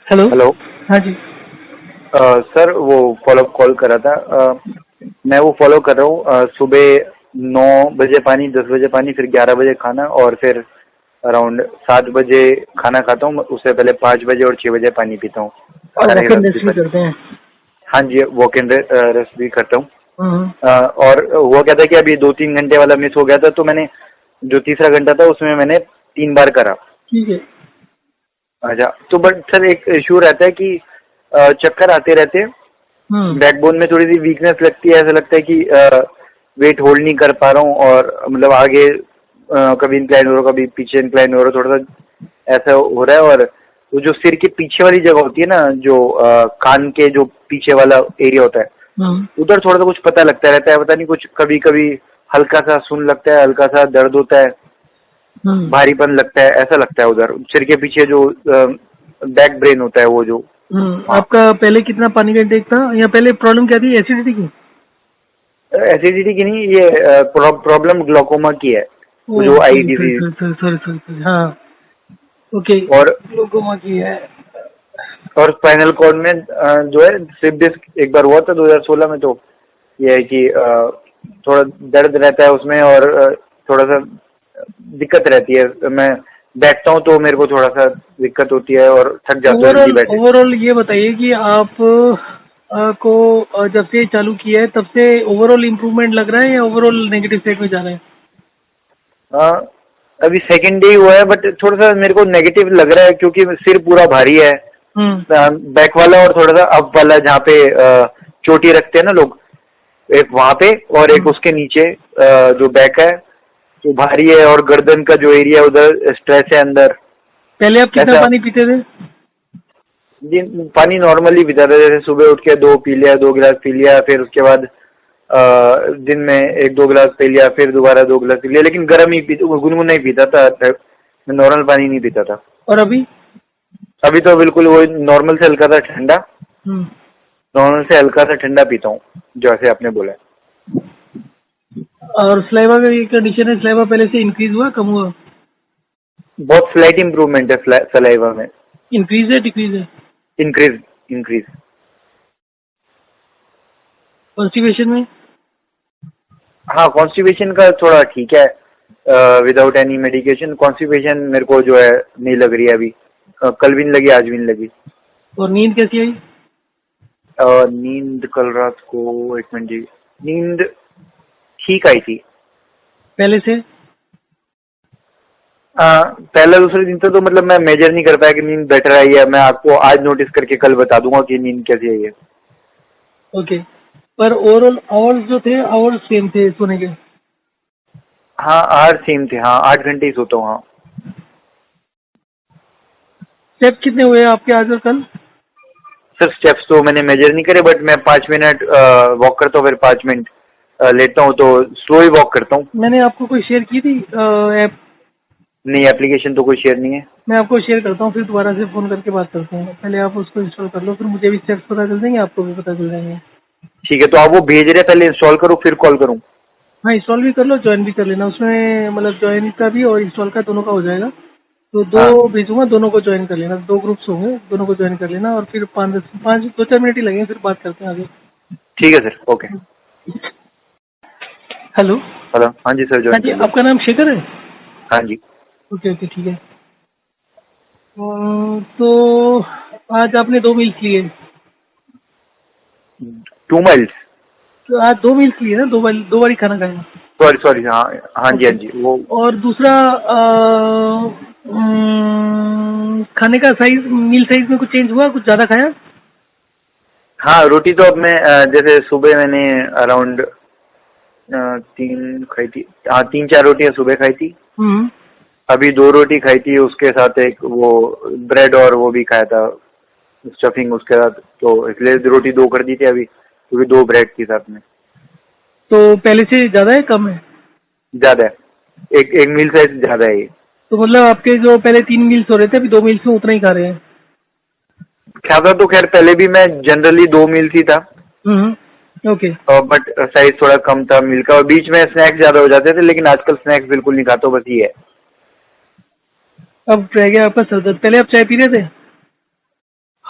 Hello. Hello. हाँ जी। Sir वो follow call करा था। मैं वो फॉलो कर रहा हूँ। सुबह 9 बजे पानी, 10 बजे पानी, फिर 11 बजे खाना, और फिर अराउंड 7 बजे खाना खाता हूँ। उससे पहले 5 बजे और 6 बजे पानी पीता हूँ। और 18 वॉक एंड गिलास भी रेस्ट भी पानी। करते हैं। हाँ जी, वॉक एंड रेस्ट भी करता हूँ। हम्म। और हुआ क्या था कि अभी 2-3 घंटे वाला मिस हो गया था, तो मैंने जो तीसरा घंटा था उसमें मैंने 3 बार करा। ठीक है। अच्छा, तो बट सर एक इशू रहता है कि चक्कर आते रहते हैं। हम्म। बैकबोन में थोड़ी सी वीकनेस लगती है। ऐसा लगता है कि वेट होल्ड नहीं कर पा रहा हूँ, और मतलब आगे कभी इंक्लाइन हो रहा, कभी पीछे इंक्लाइन हो रहा, थोड़ा सा ऐसा हो रहा है। और वो जो सिर के पीछे वाली जगह होती है ना, जो कान के जो पीछे वाला एरिया होता है, हम्म। उधर थोड़ा सा कुछ पता लगता रहता है। पता नहीं, कुछ कभी कभी हल्का सा सुन लगता है, हल्का सा दर्द होता है, हम्म। भारीपन लगता है, ऐसा लगता है उधर सिर के पीछे जो बैक ब्रेन होता है वो जो। हाँ, आपका पहले कितना पानी का इंटेक था, या पहले प्रॉब्लम क्या थी, एसिडिटी की? एसिडिटी की नहीं, ये प्रॉब्लम ग्लोकोमा की है, वो जो ओके, आई sorry disease. Sorry sorry sorry sorry sorry, हाँ। ओके। और ग्लूकोमा की है। स्पाइनल कॉर्ड में जो है स्लिप डिस्क एक बार हुआ था 2016 में। तो ये है कि थोड़ा दर्द रहता है उसमें, और थोड़ा सा दिक्कत रहती है। मैं बैठता हूँ तो मेरे को थोड़ा सा दिक्कत होती है, और थक जाता हूँ जल्दी ओवरऑल बैठे। ओवरऑल ये बताइए कि आप को जब से चालू किया है तब से ओवरऑल इम्प्रूवमेंट लग रहा है, या ओवरऑल नेगेटिव साइड में जा रहा है? हाँ, अभी सेकंड डे हुआ है, बट थोड़ा सा मेरे को नेगेटिव लग रहा है, क्योंकि सिर पूरा भारी है। हम्म। बैक वाला और थोड़ा सा अप वाला, जहाँ पे चोटी रखते हैं ना लोग, एक वहां पे और एक हम्म। उसके नीचे जो बैक है वो भारी है, और गर्दन का जो एरिया है उधर स्ट्रेस है अंदर। पहले आप कितना ऐसा पानी पीते थे? दिन पानी नॉर्मली पीता था, जैसे सुबह उठ के 2 पी लिया, 2 गिलास पी लिया, फिर उसके बाद दिन में 1-2 गिलास पी लिया, फिर दोबारा 2 गिलास पी लिया, लेकिन गर्म ही गुनगुना नहीं पीता था। मैं नॉर्मल पानी नहीं पीता था। और अभी? अभी तो बिल्कुल वो नॉर्मल से हल्का सा ठंडा, हम्म। नॉर्मल से हल्का सा ठंडा पीता हूँ, जैसे आपने बोला। और स्लाइवा का ये कंडीशन है, स्लाइवा पहले से इंक्रीज हुआ, कम हुआ? बहुत स्लाइट इम्प्रूवमेंट है सलाइवा में। इंक्रीज है, डिक्रीज है? इंक्रीज। इंक्रीज। कॉन्स्टिपेशन में? हाँ, कॉन्स्टिपेशन का थोड़ा ठीक है, विदाउट एनी मेडिकेशन। कॉन्स्टिपेशन मेरे को जो है नहीं लग रही है अभी। कल भी नहीं लगी, आज भी नहीं लगी। और नींद कैसी आई? नींद कल रात को, एक मिनट जी, नींद ठीक आई थी। पहले से? पहला दूसरे दिन तो मतलब मैं मेजर नहीं कर पाया कि नींद बेटर आई है। मैं आपको आज नोटिस करके कल बता दूंगा कि नींद कैसी आई है। ओके। पर ओवरऑल आवर्स जो थे, आवर्स सेम थे सोने के? हाँ, 8 सेम थे। हाँ, 8 घंटे ही सोता हूँ। हाँ स्टेप कितने हुए आपके आज और कल? सर, स्टेप्स तो मैंने मेजर नहीं करे, बट मैं 5 मिनट वॉक करता हूँ, फिर 5 मिनट लेटता हूँ, तो स्लो ही वॉक करता हूँ। मैंने आपको कोई शेयर की थी ऐप? नहीं, एप्लीकेशन तो कोई शेयर नहीं है। मैं आपको शेयर करता हूँ, फिर दोबारा से फ़ोन करके बात करते हैं। पहले आप उसको इंस्टॉल कर लो, फिर मुझे भी स्टेप्स पता चल जाएंगे, आपको भी पता चल जाएंगे। ठीक है, तो आप वो भेज रहे हैं, पहले इंस्टॉल करूँ फिर कॉल करूँ? हाँ, इंस्टॉल भी कर लो, ज्वाइन भी कर लेना। उसमें मतलब ज्वाइन का भी और इंस्टॉल का दोनों का हो जाएगा। तो हाँ, दो भेजूंगा, दोनों को ज्वाइन कर लेना। 2 ग्रुप्स होंगे, दोनों को ज्वाइन कर लेना, और फिर 2-4 मिनट ही लगेंगे, फिर बात करते हैं आगे। ठीक है सर, ओके। हेलो। हेलो, हाँ जी सर, हाँ ज्वाइन जी, कर लिया। आपका नाम शेखर है? हाँ जी। ओके ओके, ठीक है। तो आज आपने 2 मील्स लिए? 2 माइल्स? तो आज 2 मील्स लिए ना, 2 बारी खाना खाया? सॉरी सॉरी, हाँ। हाँ जी, हाँ ओके। जी, वो। और दूसरा, खाने का साइज, मील साइज में कुछ चेंज हुआ, कुछ ज़्यादा खाया? हाँ, रोटी तो अब मैं जैसे सुबह मैंने अराउंड 3 खाई थी। हाँ, 3-4 रोटियां सुबह खाई थी। हम्म। अभी 2 रोटी खाई थी, उसके साथ एक वो ब्रेड, और वो भी खाया था स्टफिंग उसके साथ, तो इसलिए रोटी 2 कर दी थी अभी, क्योंकि 2 ब्रेड थी साथ में। तो पहले से ज़्यादा है, कम है? ज्यादा है, एक एक मील साइज ज्यादा है ये। तो मतलब आपके जो पहले 3 मील्स हो रहे थे, अभी 2 मील्स में उतना ही खा रहे हैं? खाता तो खैर पहले भी मैं जनरली 2 मील ही था, ओके। बट साइज थोड़ा कम था मील का, और बीच में स्नैक्स ज्यादा हो जाते थे, लेकिन आजकल स्नैक्स बिल्कुल नहीं खाता, बस ये है। अब रह गया आपका सर दर्द। पहले आप चाय पी रहे थे?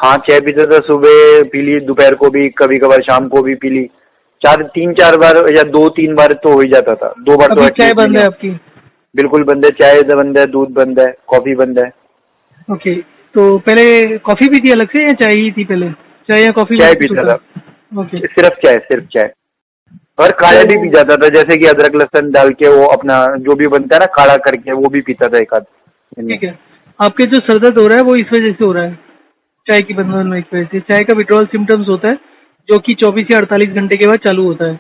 हाँ, चाय पीता था, सुबह पी ली, दोपहर को भी, कभी कभार शाम को भी पी ली। 3-4 बार या 2-3 बार तो हो ही जाता था, 2 बार तो अभी चाय एटलीस्ट बंद है मिनिमम। आपकी? बिल्कुल बंद है, चाय बंद है, दूध बंद है, कॉफी बंद है। ओके, तो पहले कॉफी भी थी अलग से या चाय ही थी पहले? चाय या कॉफी में चाय से कुछ पीता होता था, है? ओके। सिर्फ चाय, सिर्फ चाय। और काढ़ा भी तो पी जाता था, जैसे कि अदरक लहसुन डाल के वो अपना जो भी बनता है ना काढ़ा करके, वो भी पीता था एक आध दिन में। ठीक है, आपके जो सर दर्द हो रहा है वो इस वजह से हो रहा है, चाय की बंद होने की वजह से। चाय का विड्रॉल सिम्टम्स होता है जो कि 24 या 48 घंटे के बाद चालू होता है,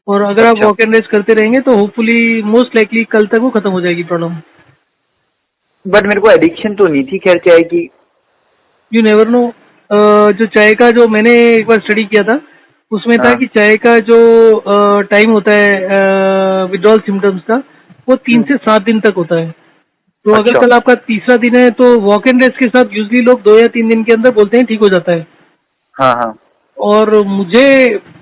और अगर आप अच्छा, वॉक एंड रेस्ट करते रहेंगे तो होपफुली मोस्ट लाइकली कल तक वो खत्म हो जाएगी प्रॉब्लम। बट मेरे को एडिक्शन तो नहीं थी खैर चाय की। You never know. जो चाय का, जो मैंने एक बार स्टडी किया था उसमें था हाँ। कि चाय का जो टाइम होता है विड्रॉल सिम्टम्स का, वो 3 से 7 दिन तक होता है। तो अगर अच्छा। कल आपका तीसरा दिन है तो वॉक एंड रेस्ट के साथ यूजली लोग 2 या 3 दिन के अंदर बोलते हैं ठीक हो जाता है। हाँ हाँ। और मुझे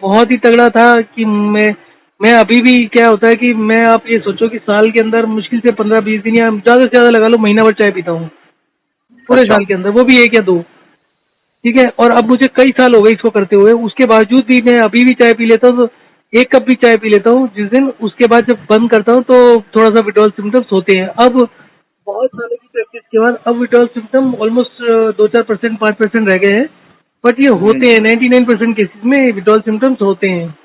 बहुत ही तगड़ा था कि मैं अभी भी, क्या होता है कि मैं, आप ये सोचो कि साल के अंदर मुश्किल से 15-20 दिन या ज़्यादा से ज़्यादा लगा लो महीना भर चाय पीता हूँ पूरे अच्छा। साल के अंदर, वो भी 1 या 2। ठीक है, और अब मुझे कई साल हो गए इसको करते हुए, उसके बावजूद भी मैं अभी भी चाय पी लेता हूँ, तो 1 कप भी चाय पी लेता हूँ जिस दिन, उसके बाद जब बंद करता हूँ तो थोड़ा सा विड्रॉल सिम्टम्स होते हैं। अब बहुत सालों की प्रैक्टिस के बाद अब विड्रॉल सिम्टम ऑलमोस्ट 2-4%, 5% रह गए हैं, बट ये होते हैं, 99% केसेस में विड्रॉल सिम्टम्स होते हैं।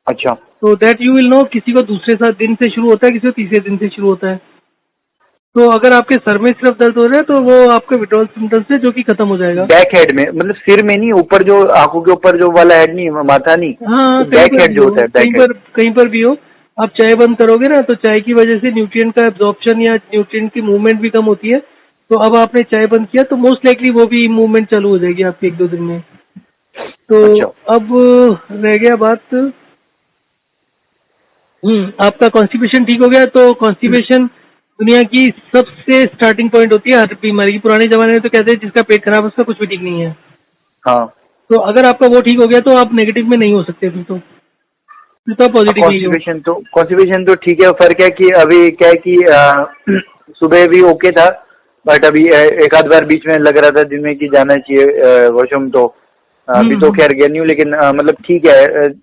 अच्छा। तो दैट यू विल नो, किसी को दूसरे दिन से शुरू होता है, किसी को तीसरे दिन से शुरू होता है। तो अगर आपके सर में सिर्फ दर्द हो रहा है तो वो आपके विड्रॉल सिम्टम्स है जो कि खत्म हो जाएगा। बैक हेड में, मतलब सिर में नहीं, ऊपर जो आंखों के ऊपर जो वाला हेड नहीं, माथा नहीं, हाँ, कहीं बैक पर हेड भी जो हो, होता है, बैक हेड। कहीं पर भी हो, आप चाय बंद करोगे ना तो चाय की वजह से न्यूट्रिएंट का एब्जॉर्प्शन या न्यूट्रिएंट की मूवमेंट भी कम होती है। तो अब आपने चाय बंद किया तो मोस्ट लाइकली वो भी मूवमेंट चालू हो जाएगी आपकी 1-2 दिन में। तो अच्छा। अब रह गया बात, आपका कॉन्स्टिपेशन ठीक हो गया। तो कॉन्स्टिपेशन दुनिया की सबसे स्टार्टिंग पॉइंट होती है हर बीमारी की। पुराने जमाने में तो कहते हैं जिसका पेट खराब है उसका कुछ भी ठीक नहीं है। हाँ। तो अगर आपका वो ठीक हो गया तो आप नेगेटिव में नहीं हो सकते, फिर तो आप पॉजिटिव में ही हो। कॉन्स्टिपेशन तो ठीक है, फर्क है कि अभी क्या है कि सुबह भी ओके था, बट अभी एक आध बार बीच में लग रहा था दिन में कि जाना चाहिए वॉशरूम, तो अभी तो हम्म। खैर गया नहीं हूँ, लेकिन मतलब ठीक है।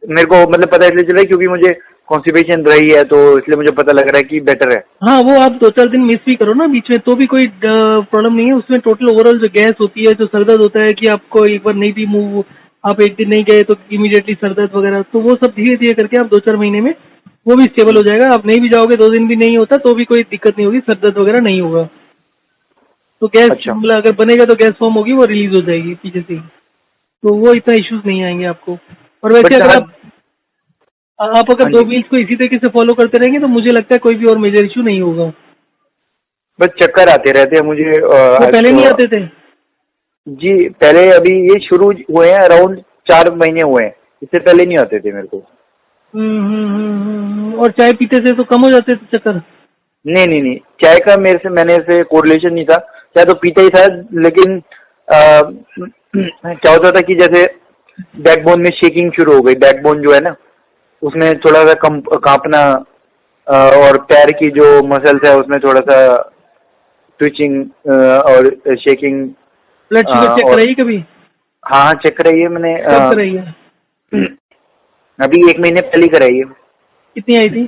मेरे को मतलब पता इसलिए चला है क्योंकि मुझे कॉन्स्टिपेशन रही है, तो इसलिए मुझे पता लग रहा है कि बेटर है। हाँ, वो आप 2-4 दिन मिस भी करो ना बीच में तो भी कोई प्रॉब्लम नहीं है। उसमें टोटल ओवरऑल जो गैस होती है, जो सरदर्द होता है कि आपको एक बार नहीं भी मूव, आप एक दिन नहीं गए तो इमीडिएटली सरदर्द वगैरह, तो वो सब धीरे धीरे करके आप 2-4 महीने में वो भी स्टेबल हो जाएगा। आप नहीं भी जाओगे, 2 दिन भी नहीं होता तो भी कोई दिक्कत नहीं होगी, सरदर्द वगैरह नहीं होगा। तो गैस अच्छा। मतलब अगर बनेगा तो गैस फॉर्म होगी, वो रिलीज हो जाएगी पीछे से ही, तो वो इतना इश्यूज नहीं आएंगे आपको। और वैसे बट अगर हाँ। आप अगर हाँ दो जी। मील्स को इसी तरीके से फॉलो करते रहेंगे तो मुझे लगता है कोई भी और मेजर इशू नहीं होगा। बस चक्कर आते रहते हैं मुझे वो आज पहले तो। नहीं आते थे? जी, पहले अभी ये शुरू हुए हैं, अराउंड 4 महीने हुए हैं, इससे पहले नहीं आते थे मेरे को। और चाय पीते थे तो कम हो जाते थे चक्कर? नहीं नहीं नहीं, चाय का मैंने से कोरिलेशन नहीं था। चाय तो पीता ही था, लेकिन क्या होता था कि जैसे बैकबोन में शेकिंग शुरू हो गई, बैकबोन जो है ना उसमें थोड़ा सा कांपना, और पैर की जो मसल्स है उसमें थोड़ा सा ट्विचिंग और शेकिंग। ब्लड शुगर चेक और कराइए कभी? हाँ हाँ, चेक कराइए मैंने कब कराइए? अभी 1 महीने पहले कराई है। कितनी आई थी?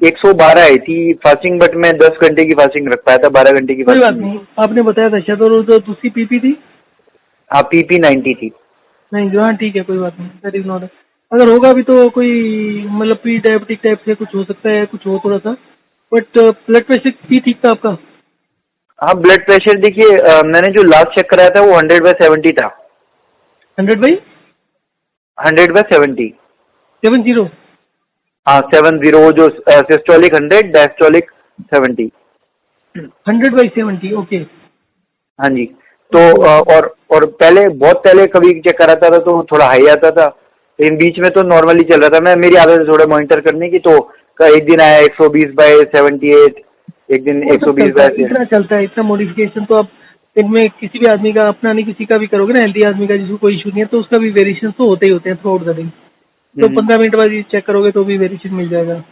112 आई थी फास्टिंग, बट मैं 10 घंटे की फास्टिंग रख पाया था, 12 घंटे की कोई बात फास्टिंग नहीं। नहीं, आपने बताया था शायद, और जो दूसरी पीपी थी? हाँ, PP 90 थी। नहीं जो, हाँ ठीक है, कोई बात नहीं, दैट इज नॉट। अगर होगा भी तो कोई मतलब प्री डायबिटिक टाइप से कुछ हो सकता है, कुछ हो थोड़ा सा, बट ब्लड प्रेशर भी ठीक था आपका? हाँ, ब्लड प्रेशर देखिए, मैंने जो लास्ट चेक कराया था वो 100/70 था। 100/70? 100/70। 70? हाँ, 70, वो जो सिस्टोलिक 100, डायस्टोलिक 70। 100/70, ओके। हाँ जी। तो ओके ओके। और पहले, बहुत पहले कभी चेक कराता था तो थोड़ा हाई आता था, लेकिन बीच में तो नॉर्मली चल रहा था। मेरी आदत है थोड़ा मॉनिटर करने की, तो एक दिन आया 120/78, एक दिन वो सब चलता है, 120/80। इतना चलता है, इतना मॉडिफिकेशन तो आप दिन में किसी भी आदमी का, अपना नहीं किसी का भी करोगे ना, हेल्दी आदमी का जिसको कोई इशू नहीं है, तो उसका भी वेरिएशन तो होते ही होते हैं थ्रू आउट द डे। तो हम्म। 15 मिनट बाद ये चेक करोगे तो भी वेरिएशन मिल जाएगा,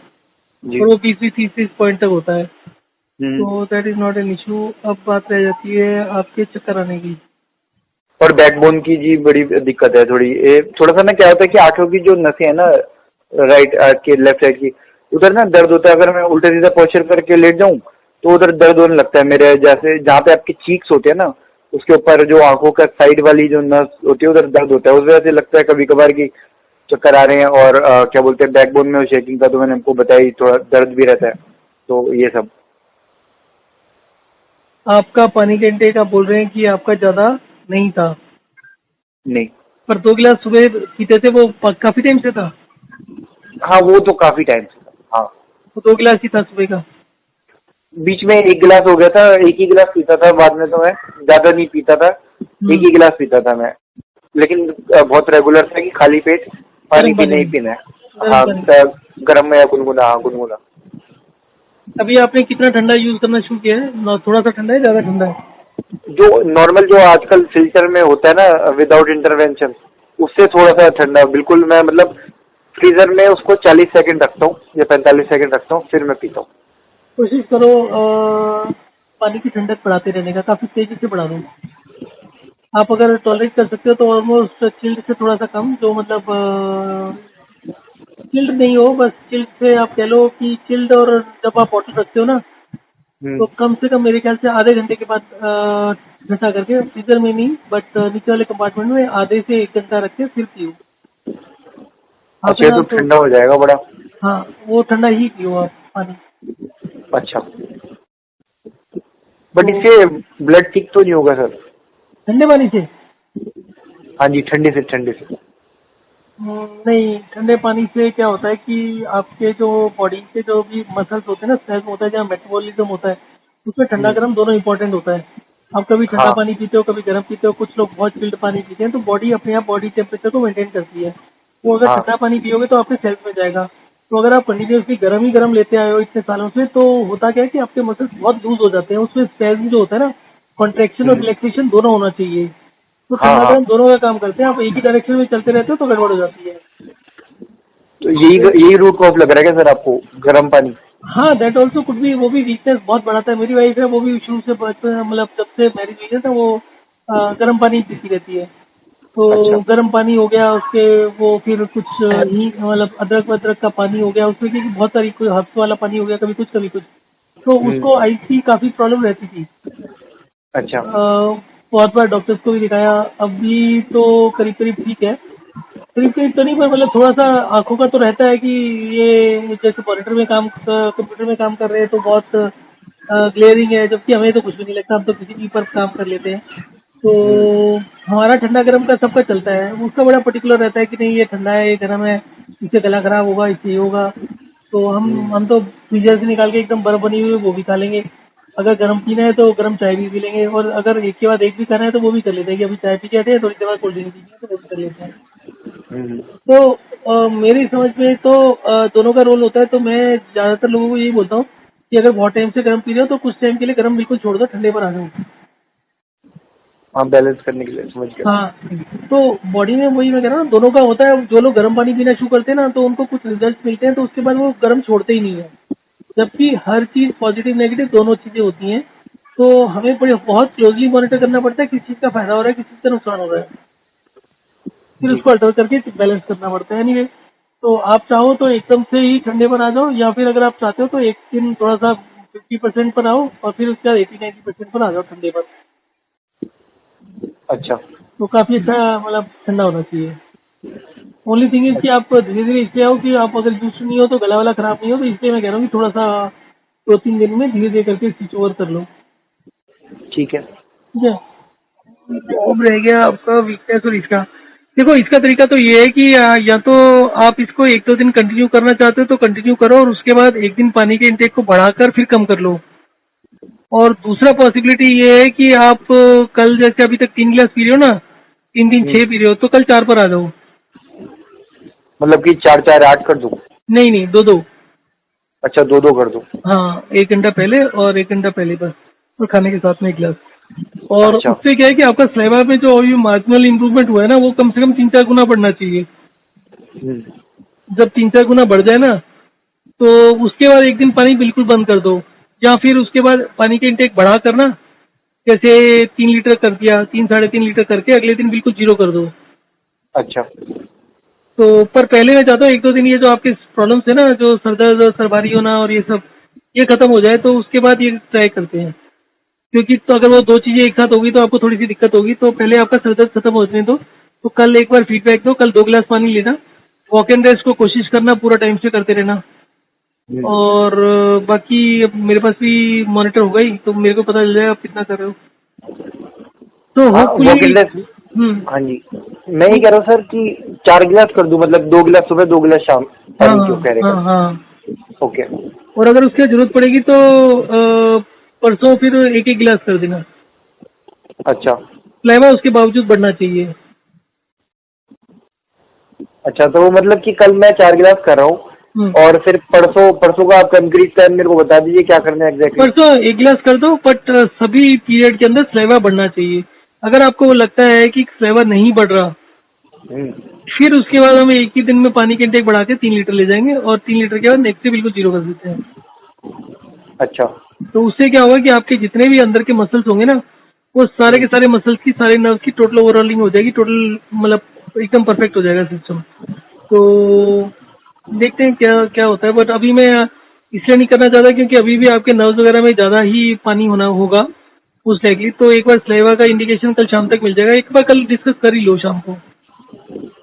जी। और वो 20-30 पॉइंट तक होता है। हम्म। तो that is not an issue. अब बात रह जाती है आपके चक्कर आने की। और बैकबोन की जी बड़ी दिक्कत है थोड़ी, ये थोड़ा सा ना क्या होता है कि आंखों की जो नसें है ना, राइट के लेफ्ट साइड की, उधर ना दर्द होता है। अगर मैं उल्टा सीधा पोस्चर करके लेट जाऊं तो उधर दर्द होने लगता है मेरे, जैसे जहाँ पे आपकी चीक्स होते हैं ना, उसके ऊपर जो आंखों का साइड वाली जो नस होती है उधर दर्द होता है। उस वजह से लगता है कभी कभार की चक्कर आ रहे हैं। और क्या बोलते हैं, बैकबोन में शेकिंग का तो मैंने आपको बताया ही, थोड़ा दर्द भी रहता है। तो ये सब। आपका पानी का इंटेक आप बोल रहे हैं कि आपका ज्यादा नहीं था, नहीं। पर 2 गिलास सुबह पीते थे, वो काफी टाइम से था? हाँ वो तो काफी टाइम से था, हाँ। वो 2 गिलास ही था सुबह का? बीच में 1 गिलास हो गया था, एक ही गिलास पीता था, बाद में तो मैं ज्यादा नहीं पीता था, एक ही गिलास पीता था मैं। लेकिन बहुत रेगुलर था कि खाली पेट पानी गर्म पीना पानी ही में? पीना है। गर्म हाँ, पानी? गर्म में या गुनगुना, हाँ गुनगुना। अभी आपने कितना ठंडा यूज करना शुरू किया है? थोड़ा सा ठंडा है, ज्यादा ठंडा है? जो नॉर्मल जो आजकल फिल्टर में होता है ना, विदाउट इंटरवेंशन, उससे थोड़ा सा ठंडा बिल्कुल। मैं मतलब फ्रीजर में उसको 40 सेकंड रखता हूँ या 45 सेकंड रखता हूँ, फिर मैं पीता हूँ। कोशिश करो पानी की ठंडक बढ़ाते रहने का, काफी तेजी से बढ़ा दो। आप अगर टॉलरेट कर सकते हो तो ऑलमोस्ट चिल्ड से थोड़ा सा कम, जो मतलब चिल्ड नहीं हो, बस चिल्ड से आप कह लो कि चिल्ड। और जब आप बॉटल रखते हो ना, हम्म। तो कम से कम मेरे ख्याल से आधे घंटे के बाद ठंडा करके, फ्रीजर में नहीं बट नीचे वाले कंपार्टमेंट में आधे से 1 घंटा रख के फिर पियो। हाफ अच्छा, एन ये आवर तो तो, ठंडा हो जाएगा बड़ा। हाँ वो ठंडा ही पियो आप पानी। अच्छा, बट तो इससे ब्लड ठीक तो नहीं होगा सर? ठंडे पानी से हाँ जी, ठंडे से, ठंडे से। नहीं, ठंडे पानी से क्या होता है कि आपके जो बॉडी के जो भी मसल्स होते हैं ना, स्ट्रेस होता है, जहाँ मेटाबॉलिज्म होता है, उसमें ठंडा हम्म। गर्म दोनों इंपॉर्टेंट होता है। आप कभी ठंडा हाँ। पानी पीते हो, कभी गर्म पीते हो, कुछ लोग बहुत चिल्ड पानी पीते हैं, तो बॉडी अपने आप बॉडी टेम्परेचर को मेंटेन करती है। वो अगर हाँ। ठंडा पानी पियोगे तो आपके सेल्स में जाएगा। तो अगर आप कंटिन्यूसली गर्म ही गर्म लेते आए हो इतने सालों से, तो होता क्या है कि आपके मसल्स बहुत लूज हो जाते हैं, उसमें स्पेज़म जो होता है ना, कॉन्ट्रेक्शन और हम्म। रिलैक्सेशन दोनों होना चाहिए। तो हाँ ठंडा हाँ। गर्म दोनों का काम करते हैं। आप एक ही डायरेक्शन में चलते रहते हो तो गड़बड़ हो जाती है। तो यही तो यही रूट कॉज लग रहा है क्या सर आपको, गर्म पानी? हाँ, दैट ऑल्सो कुड बी। वो भी वीकनेस बहुत बढ़ाता है। मेरी वाइफ है, वो भी शुरू से मतलब जब से मैरिज हुई है तो वो गर्म पानी पीती रहती है। अच्छा। तो गर्म पानी हो गया उसके, वो फिर कुछ ही मतलब अदरक वदरक का पानी हो गया उसमें, क्योंकि बहुत सारी, कोई हर्ब्स वाला पानी हो गया, कभी कुछ कभी कुछ। तो हम्म। उसको आइस की काफी प्रॉब्लम रहती थी। अच्छा। बहुत बार डॉक्टर्स को भी दिखाया, अभी तो करीब करीब ठीक है। करीब करीब तो नहीं, पर मतलब थोड़ा सा आंखों का तो रहता है कि ये जैसे मॉनिटर में काम, कंप्यूटर में काम कर रहे हैं तो बहुत ग्लेयरिंग है, जबकि हमें तो कुछ भी नहीं लगता, हम तो किसी भी पर काम कर लेते हैं। तो हम्म। हमारा ठंडा गर्म का सबका चलता है, उसका बड़ा पर्टिकुलर रहता है कि नहीं ये ठंडा है, ये गर्म है, इससे गला खराब होगा, इससे ये होगा। तो हम्म। हम तो फ्रीजर से निकाल के एकदम बर्फ बनी हुई वो भी खा लेंगे। अगर गर्म पीना है तो गर्म चाय भी पी लेंगे, और अगर एक के बाद एक भी खाना है तो वो भी कर लेते हैं कि अभी चाय पी के हटे हैं, थोड़ी देर बाद कोल्ड ड्रिंक पीनी है तो वो भी कर लेते हैं। हम्म। तो मेरी समझ में तो दोनों का रोल होता है। तो मैं ज़्यादातर लोगों को यही बोलता हूँ कि अगर बहुत टाइम से गर्म पी रहे हो तो कुछ टाइम के लिए गर्म बिल्कुल छोड़ दो, ठंडे पर आ जाओ। हाँ, बैलेंस करने के लिए, समझ गया। हाँ, तो बॉडी में वही मैं कह रहा हूँ, दोनों का होता है। जो लोग गर्म पानी पीना शुरू करते हैं ना, तो उनको कुछ रिजल्ट मिलते हैं, तो उसके बाद वो गर्म छोड़ते ही नहीं है। जबकि हर चीज़ पॉजिटिव नेगेटिव दोनों चीज़ें होती हैं। तो हमें बहुत क्लोजली मॉनिटर करना पड़ता है किस चीज़ का फायदा हो रहा है, किस चीज़ का नुकसान हो रहा है, फिर जी। उसको अल्टर करके बैलेंस करना पड़ता है। एनीवे, तो आप चाहो तो एकदम से ही ठंडे पर आ जाओ, या फिर अगर आप चाहते हो तो एक दिन थोड़ा सा 50% पर आओ, और फिर उसके बाद 80-90% पर आ जाओ ठंडे पर। अच्छा। तो काफ़ी अच्छा मतलब ठंडा होना चाहिए। ओनली थिंग इज कि आप धीरे धीरे इसलिए आओ कि आप अगर यूज नहीं हो तो गला वाला खराब नहीं हो, तो इसलिए मैं कह रहा हूँ कि थोड़ा सा 2-3 दिन में धीरे धीरे करके स्विच ओवर कर लो। ठीक है। ठीक है। अब रह गया आपका वीकनेस और इसका। देखो, इसका तरीका तो ये है कि या तो आप इसको 1-2 दिन कंटिन्यू करना चाहते हो तो कंटिन्यू करो, और उसके बाद एक दिन पानी के इंटेक को बढ़ाकर फिर कम कर लो। और दूसरा पॉसिबिलिटी ये है कि आप कल जैसे अभी तक 3 गिलास पी रहे हो ना, 3 दिन 6 पी रहे हो, तो कल 4 पर आ जाओ। मतलब कि 4-4-8 कर दूं? नहीं नहीं, 2-2। अच्छा, 2-2 कर दूं? हाँ, 1 घंटा पहले और 1 घंटा पहले बस, और खाने के साथ में 1 गिलास। और अच्छा। उससे क्या है कि आपका स्लेवा में जो अभी मार्जिनल इम्प्रूवमेंट हुआ है ना, वो कम से कम 3-4 गुना बढ़ना चाहिए। हम्म। जब 3-4 गुना बढ़ जाए ना, तो उसके बाद एक दिन पानी बिल्कुल बंद कर दो, या फिर उसके बाद पानी के इंटेक बढ़ा करना, जैसे 3 लीटर कर दिया, 3 साढ़े 3 लीटर करके अगले दिन बिल्कुल 0 कर दो। अच्छा। तो पर पहले मैं चाहता हूँ 1-2 दिन ये जो आपके प्रॉब्लम्स है ना, जो सर दर्द और सर भारी होना और ये सब, ये खत्म हो जाए, तो उसके बाद ये ट्राई करते हैं। क्योंकि तो अगर वो 2 चीजें एक साथ होगी तो आपको थोड़ी सी दिक्कत होगी। तो पहले आपका सर दर्द खत्म होने दो। तो कल एक बार फीडबैक दो, कल 2 गिलास पानी लेना, वॉक एंड रेस्ट को कोशिश करना पूरा टाइम से करते रहना। और बाकी अब मेरे पास भी मॉनिटर होगा ही, तो मेरे को पता चल जाएगा आप कितना कर रहे हो। तो हाँ, वो होपफुली गिलास। हाँ जी, मैं ये कह रहा हूँ सर कि 4 गिलास कर दूं, मतलब 2 गिलास सुबह 2 गिलास शाम, हाँ पानी क्यों कह रहे हाँ हाँ। ओके। और अगर उसकी जरूरत पड़ेगी तो परसों फिर एक एक गिलास कर देना। अच्छा। फ्लेवर उसके बावजूद बढ़ना चाहिए। अच्छा, तो मतलब कि कल मैं 4 गिलास कर रहा हूँ, हम्म। और फिर परसों परसों का आप कंक्रीट टाइम मेरे को बता दीजिए क्या करना है एग्जैक्टली। परसों एक गिलास कर दो, बट सभी पीरियड के अंदर फ्लेवर बढ़ना चाहिए। अगर आपको लगता है कि फ्लेवर नहीं बढ़ रहा, फिर उसके बाद हम एक ही दिन में पानी के इंटेक बढ़ा के 3 लीटर ले जाएंगे, और 3 लीटर के बाद नेक्स्ट डे बिल्कुल 0 कर देते हैं। अच्छा। तो उससे क्या होगा कि आपके जितने भी अंदर के मसल्स होंगे ना, वो सारे के सारे मसल्स की, सारे नर्व की टोटल ओवरऑलिंग हो जाएगी, टोटल मतलब एकदम परफेक्ट हो जाएगा सिस्टम। तो देखते हैं क्या क्या होता है। बट अभी मैं इसलिए नहीं करना चाहता क्योंकि अभी भी आपके नर्व्स वगैरह में ज़्यादा ही पानी होना होगा उस लाइकली। तो एक बार स्लेवा का इंडिकेशन कल शाम तक मिल जाएगा, एक बार कल डिस्कस कर ही लो शाम को।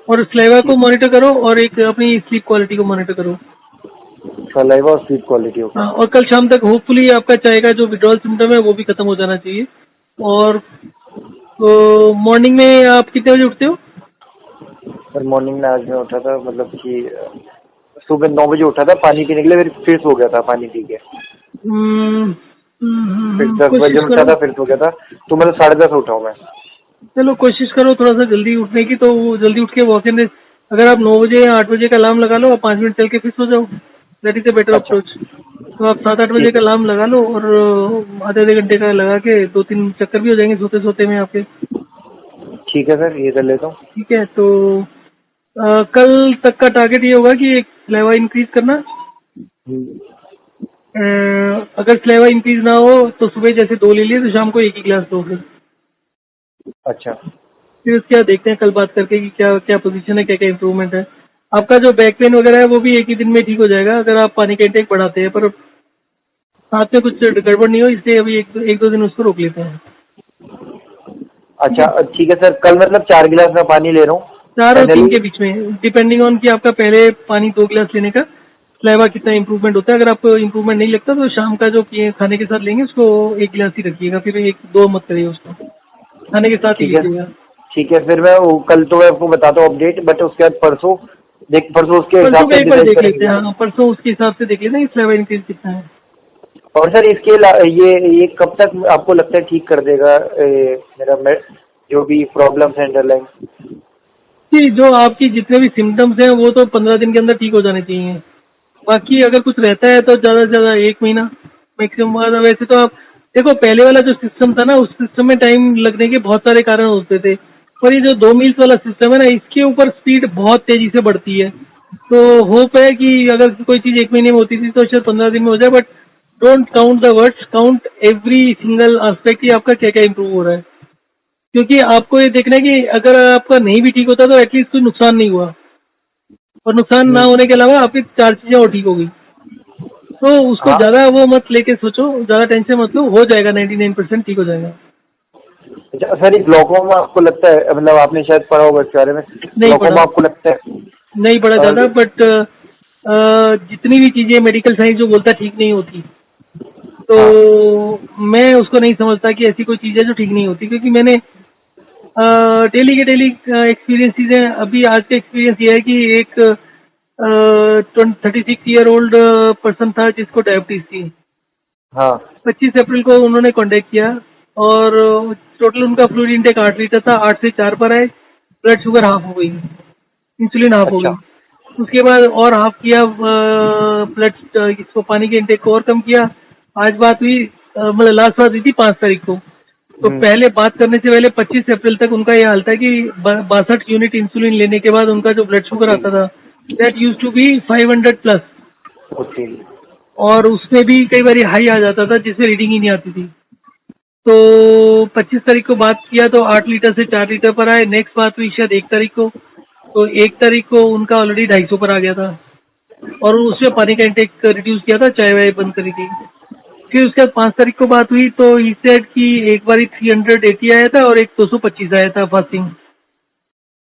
और स्लेवा को मॉनिटर करो और एक अपनी स्लीप क्वालिटी को मॉनिटर करो। सलाइवा और स्लीप क्वालिटी ओके। हाँ, और कल शाम तक होपफुली आपका चाय का जो विड्रॉल सिम्टम है वो भी खत्म हो जाना चाहिए। और मॉर्निंग में आप कितने बजे उठते हो? सर मॉर्निंग में आज मैं उठा था, मतलब कि सुबह 9 बजे उठा था, पानी पीने के लिए, फिर सो गया था पानी पी के। फिर 10 कोशिश बजे उठा करो। था, फिर सो गया था, तो मतलब 10:30 उठा हूँ मैं। चलो कोशिश करो थोड़ा सा जल्दी उठने की, तो वो जल्दी उठ के वॉक इन। अगर आप 9 बजे या 8 बजे का अलार्म लगा लो और 5 मिनट चल के फिर सो जाओ, दैट इज अ बेटर अच्छा। अप्रोच। तो आप 7-8 बजे ठीक का है। अलार्म लगा लो और आधे आधे घंटे का लगा के 2-3 चक्कर भी हो जाएंगे सोते सोते में आपके। ठीक है सर, ये कर लेता हूँ। ठीक है। तो कल तक का टारगेट ये होगा कि एक फ्लेवर इंक्रीज करना। अगर फ्लेवर इंक्रीज ना हो तो सुबह जैसे 2 ले लिए तो शाम को एक ही गिलास दो। अच्छा। फिर उसके बाद देखते हैं कल बात करके कि क्या क्या पोजीशन है, क्या क्या इम्प्रूवमेंट है। आपका जो बैक पेन वगैरह है वो भी एक ही दिन में ठीक हो जाएगा अगर आप पानी का इंटेक बढ़ाते हैं। पर साथ में कुछ गड़बड़ नहीं हो, इसलिए अभी एक दो दिन उसको रोक लेते हैं। अच्छा ठीक है सर, कल मतलब 4 गिलास मैं पानी ले रहा हूँ 4 और 3 फाइनली। के बीच में, डिपेंडिंग ऑन कि आपका पहले पानी 2 गिलास लेने का फ्लेवर कितना इम्प्रूवमेंट होता है। अगर आपको इम्प्रूवमेंट नहीं लगता तो शाम का जो खाने के साथ लेंगे उसको 1 गिलास ही रखिएगा, फिर 1-2 मत करिए उसको, खाने के साथ ही ठीक है। लीजिएगा। ठीक है, फिर मैं कल तो मैं आपको बताता हूँ अपडेट, बट उसके बाद परसों उसके परसों हिसाब का से एक बार डिसाइड देख लेते करेंगे। हैं। हाँ, परसों उसके हिसाब से देख लेते हैं कि फ्लेवर इंक्रीज कितना है। और सर इसके ये कब तक आपको लगता है ठीक कर देगा जो भी प्रॉब्लम्स है अंडरलाइन। जी, जो आपकी जितने भी सिम्टम्स हैं वो तो 15 दिन के अंदर ठीक हो जाने चाहिए। बाकी अगर कुछ रहता है तो ज़्यादा से ज़्यादा 1 महीना मैक्सिमम। वैसे तो आप देखो, पहले वाला जो सिस्टम था ना, उस सिस्टम में टाइम लगने के बहुत सारे कारण होते थे। पर ये जो 2 मील्स वाला सिस्टम है ना, इसके ऊपर स्पीड बहुत तेजी से बढ़ती है। तो होप है कि अगर कोई चीज़ 1 महीने में होती थी तो शायद 15 दिन में हो जाए। But don't count the words, count every single aspect कि आपका क्या क्या इम्प्रूव हो रहा है। क्योंकि आपको ये देखना है कि अगर आपका नहीं भी ठीक होता तो एटलीस्ट कोई नुकसान नहीं हुआ, और नुकसान ना होने के अलावा आपकी 4 चीजें और ठीक हो गई। तो उसको हाँ। ज्यादा वो मत लेके सोचो, ज्यादा टेंशन मत लो, हो जाएगा 99% ठीक हो जाएगा। अच्छा सर, ये ग्लूकोमा आपको लगता है, मतलब आपने शायद पढ़ा होगा इसके बारे में, नहीं पढ़ा, ग्लूकोमा आपको लगता है? नहीं पढ़ा और ज्यादा, बट जितनी भी चीजें मेडिकल साइंस जो बोलता है ठीक नहीं होती, तो हाँ। मैं उसको नहीं समझता कि ऐसी कोई चीज है जो ठीक नहीं होती। क्योंकि मैंने डेली के डेली एक्सपीरियंस चीजें, अभी आज का एक्सपीरियंस ये है कि एक 36 ईयर ओल्ड पर्सन था जिसको डायबिटीज थी। हाँ। 25 अप्रैल को उन्होंने कांटेक्ट किया, और टोटल उनका फ्लूइड इंटेक 8 लीटर था, 8 से 4 पर आए। ब्लड शुगर हाफ हो गई, इंसुलिन हाफ हो अच्छा। गई। उसके बाद और हाफ किया, ब्लड इसको पानी के इंटेक को और कम किया। आज बात हुई, मतलब लास्ट बात हुई थी 5 तारीख को। तो पहले बात करने से पहले 25 अप्रैल तक उनका ये हाल था कि 62 यूनिट इंसुलिन लेने के बाद उनका जो ब्लड शुगर ओके। आता था, that used to be 500 plus. Okay. और उसमें भी कई बार हाई आ जाता था जिसमें रीडिंग ही नहीं आती थी। तो 25 तारीख को बात किया तो 8 लीटर से 4 लीटर पर आए। नेक्स्ट बात हुई शायद 1 तारीख को, तो 1 तारीख को उनका ऑलरेडी 250 पर आ गया था और उसमें पानी का इंटेक रिड्यूस किया था, चाय वाय बंद करी थी। फिर उसके बाद 5 तारीख को बात हुई तो ही सेड कि एक बारी 380 आया था और एक 225 आया था फास्टिंग,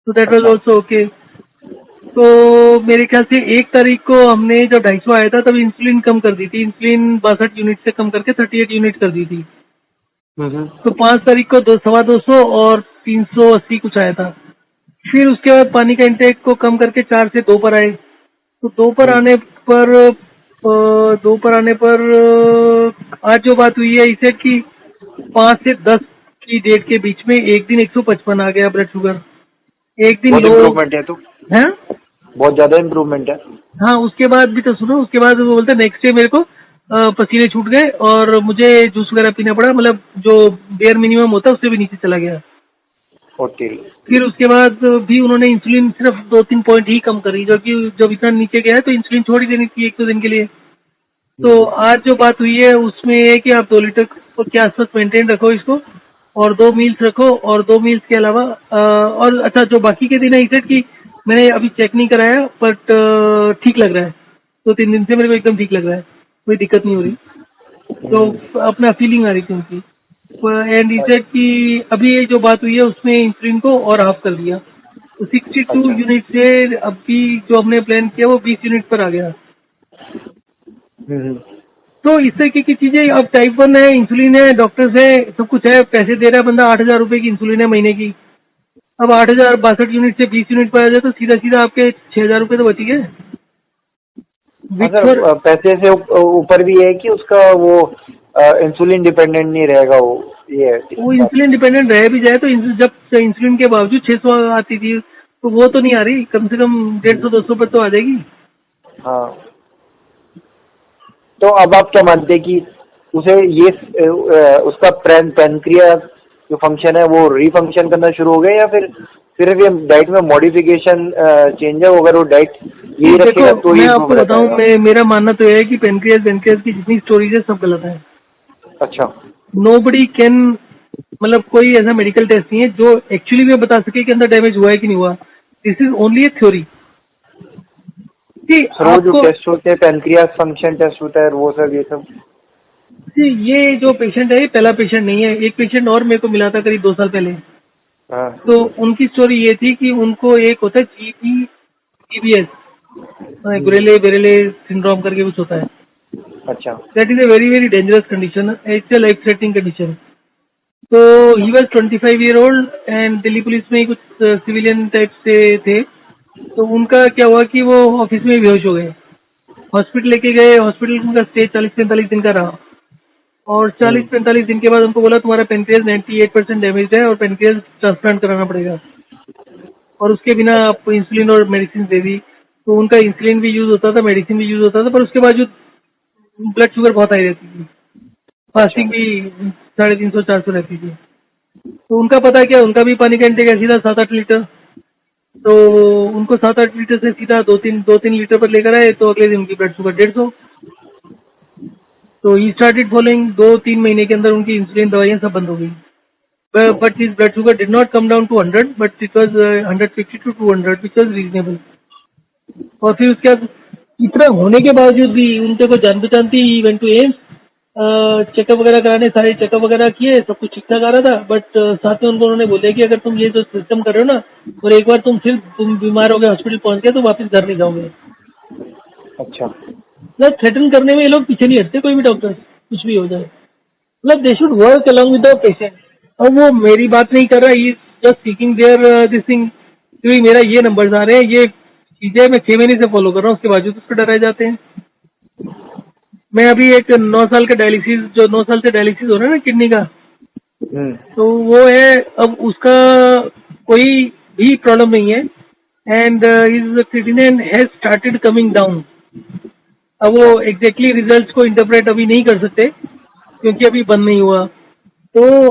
तो दैट वाज अच्छा। Also okay. तो मेरे ख्याल से 1 तारीख को हमने जब 250 आया था तब इंसुलिन कम कर दी थी, इंसुलिन 62 यूनिट से कम करके 38 यूनिट कर दी थी। तो 5 तारीख को 200 और 380 कुछ आया था। फिर उसके बाद पानी का इंटेक को कम करके 4 से 2 पर आए। तो 2 पर आने पर 2 पर आने पर आज जो बात हुई है इसे कि 5 से 10 की डेट के बीच में एक दिन 155 आ गया ब्लड शुगर, एक दिन बहुत लो इम्प्रूवमेंट है तो, है। बहुत ज्यादा इम्प्रूवमेंट है। हाँ, उसके बाद भी तो सुनो, उसके बाद वो बोलते नेक्स्ट डे मेरे को पसीने छूट गए और मुझे जूस वगैरह पीना पड़ा, मतलब जो बेयर मिनिमम होता है उससे भी नीचे चला गया। ओके। फिर उसके बाद भी उन्होंने इंसुलिन सिर्फ 2-3 पॉइंट ही कम करी, जो कि जब इतना नीचे गया है तो इंसुलिन छोड़ ही देनी चाहिए 1-2 दिन के लिए। तो आज जो बात हुई है उसमें ये है कि आप 2 लीटर के आसपास मेंटेन रखो इसको और 2 मील्स रखो, और 2 मील्स के अलावा और अच्छा जो बाकी के दिन है इसे कि मैंने अभी चेक नहीं कराया बट ठीक लग रहा है, 2-3 दिन से मेरे को एकदम ठीक लग रहा है, कोई दिक्कत नहीं हो रही। तो अपना फीलिंग आ रही थी उनकी। एंड इसे कि अभी ये जो बात हुई है उसमें इंसुलिन को और हाफ कर दिया, तो 62 अच्छा। यूनिट से अभी जो हमने प्लान किया वो 20 यूनिट पर आ गया। तो इस तरीके की चीजें, अब टाइप 1 है, इंसुलिन है, डॉक्टर्स है, सब कुछ है, पैसे दे रहा है बंदा, 8,000 रुपए की इंसुलिन है महीने की। अब 8,000 62 यूनिट से 20 यूनिट पर आ जाए तो सीधा सीधा आपके 6,000 रुपए तो बच ही गए। हाँ विथ फॉर सर, पैसे से ऊपर भी है कि उसका वो इंसुलिन डिपेंडेंट नहीं रहेगा, ये है वो बात। इंसुलिन डिपेंडेंट रह भी जाए तो जब इंसुलिन के बावजूद 600 आती थी तो वो तो नहीं आ रही, कम से कम 150-200 पर तो आ जाएगी। हाँ, तो अब आप क्या मानते हैं कि उसे ये उसका पैनक्रियास जो फंक्शन है वो रीफंक्शन करना शुरू हो गया, या फिर सिर्फ ये डाइट में मॉडिफिकेशन चेंज है, अगर वो डाइट यही रखेगा देखो तो ही मैं इम्प्रूव आपको रह बताऊं, पाएगा? मेरा मानना तो यह है कि पेनक्रियास की जितनी स्टोरीज है सब गलत है। अच्छा। नोबडी कैन, मतलब कोई ऐसा मेडिकल टेस्ट नहीं है जो एक्चुअली में बता सके कि अंदर डैमेज हुआ है कि नहीं हुआ। This is only A theory कि सर वो जो आपको टेस्ट होते हैं, पैनक्रियास फंक्शन टेस्ट होता है, वो सब ये सब? जी, ये जो पेशेंट है ये पहला पेशेंट नहीं है, एक पेशेंट और मेरे को मिला था करीब 2 साल पहले। हाँ। तो उनकी स्टोरी ये थी कि उनको एक होता है GBS, गुरेले बेरेले सिंड्रोम करके कुछ होता है। अच्छा। That is a very very dangerous condition, it's a life threatening condition. तो he was 25 year old and Delhi police में ही कुछ सिविलियन टाइप से थे। तो उनका क्या हुआ कि वो ऑफिस में बेहोश हो गए, हॉस्पिटल लेके गए, हॉस्पिटल में उनका स्टे 40-45 दिन का रहा और 40-45 दिन के बाद उनको बोला तुम्हारा पेनक्रियास 98% डैमेज है और पेनक्रियास ट्रांसप्लांट कराना पड़ेगा, और उसके बिना अच्छा। आपको इंसुलिन और मेडिसिन दे दी। तो उनका इंसुलिन भी यूज होता था, मेडिसिन भी यूज होता था, पर उसके बावजूद ब्लड शुगर बहुत हाई रहती थी, अच्छा। फास्टिंग भी 350-400 रहती थी। तो उनका पता क्या, उनका भी पानी का इंटेक ऐसी था 7-8 लीटर। तो उनको 7-8 लीटर से सीधा 2-3 लीटर पर लेकर आए तो अगले दिन उनकी ब्लड शुगर 150। तो ही स्टार्टेड फॉलोइंग, 2-3 महीने के अंदर उनकी इंसुलिन दवाइयाँ सब बंद हो गई। But his blood sugar did not come down to 100 but it was 150 to 200 which was reasonable. और फिर उसके बाद इतना होने के बावजूद भी उनके को जान पहचानती इवेंट टू एम्स, चेकअप वगैरह कराने, सारे चेकअप वगैरह किए, सब कुछ ठीक ठाक आ रहा था। बट साथ में उनको उन्होंने बोला कि अगर तुम ये जो सिस्टम कर रहे हो ना और एक बार तुम बीमार हो गए, हॉस्पिटल पहुंच गए, तो वापस घर नहीं जाओगे। अच्छा। मतलब थ्रेटन करने में ये लोग पीछे नहीं हटते, कोई भी डॉक्टर कुछ भी हो जाए, मतलब they should work along with the patient. अब वो मेरी बात नहीं कर रहा, he just seeking there this thing कि मेरा ये नंबर्स आ रहे हैं, ये चीजें मैं 6 महीने से फॉलो कर रहा हूँ, उसके बावजूद उस पर डराए जाते हैं। मैं अभी एक 9 साल का डायलिसिस, जो 9 साल से डायलिसिस हो रहा है ना किडनी का, तो वो है, अब उसका कोई भी प्रॉब्लम नहीं है and his creatinine has started coming down. अब वो एग्जैक्टली रिजल्ट्स को इंटरप्रेट अभी नहीं कर सकते क्योंकि अभी बंद नहीं हुआ। तो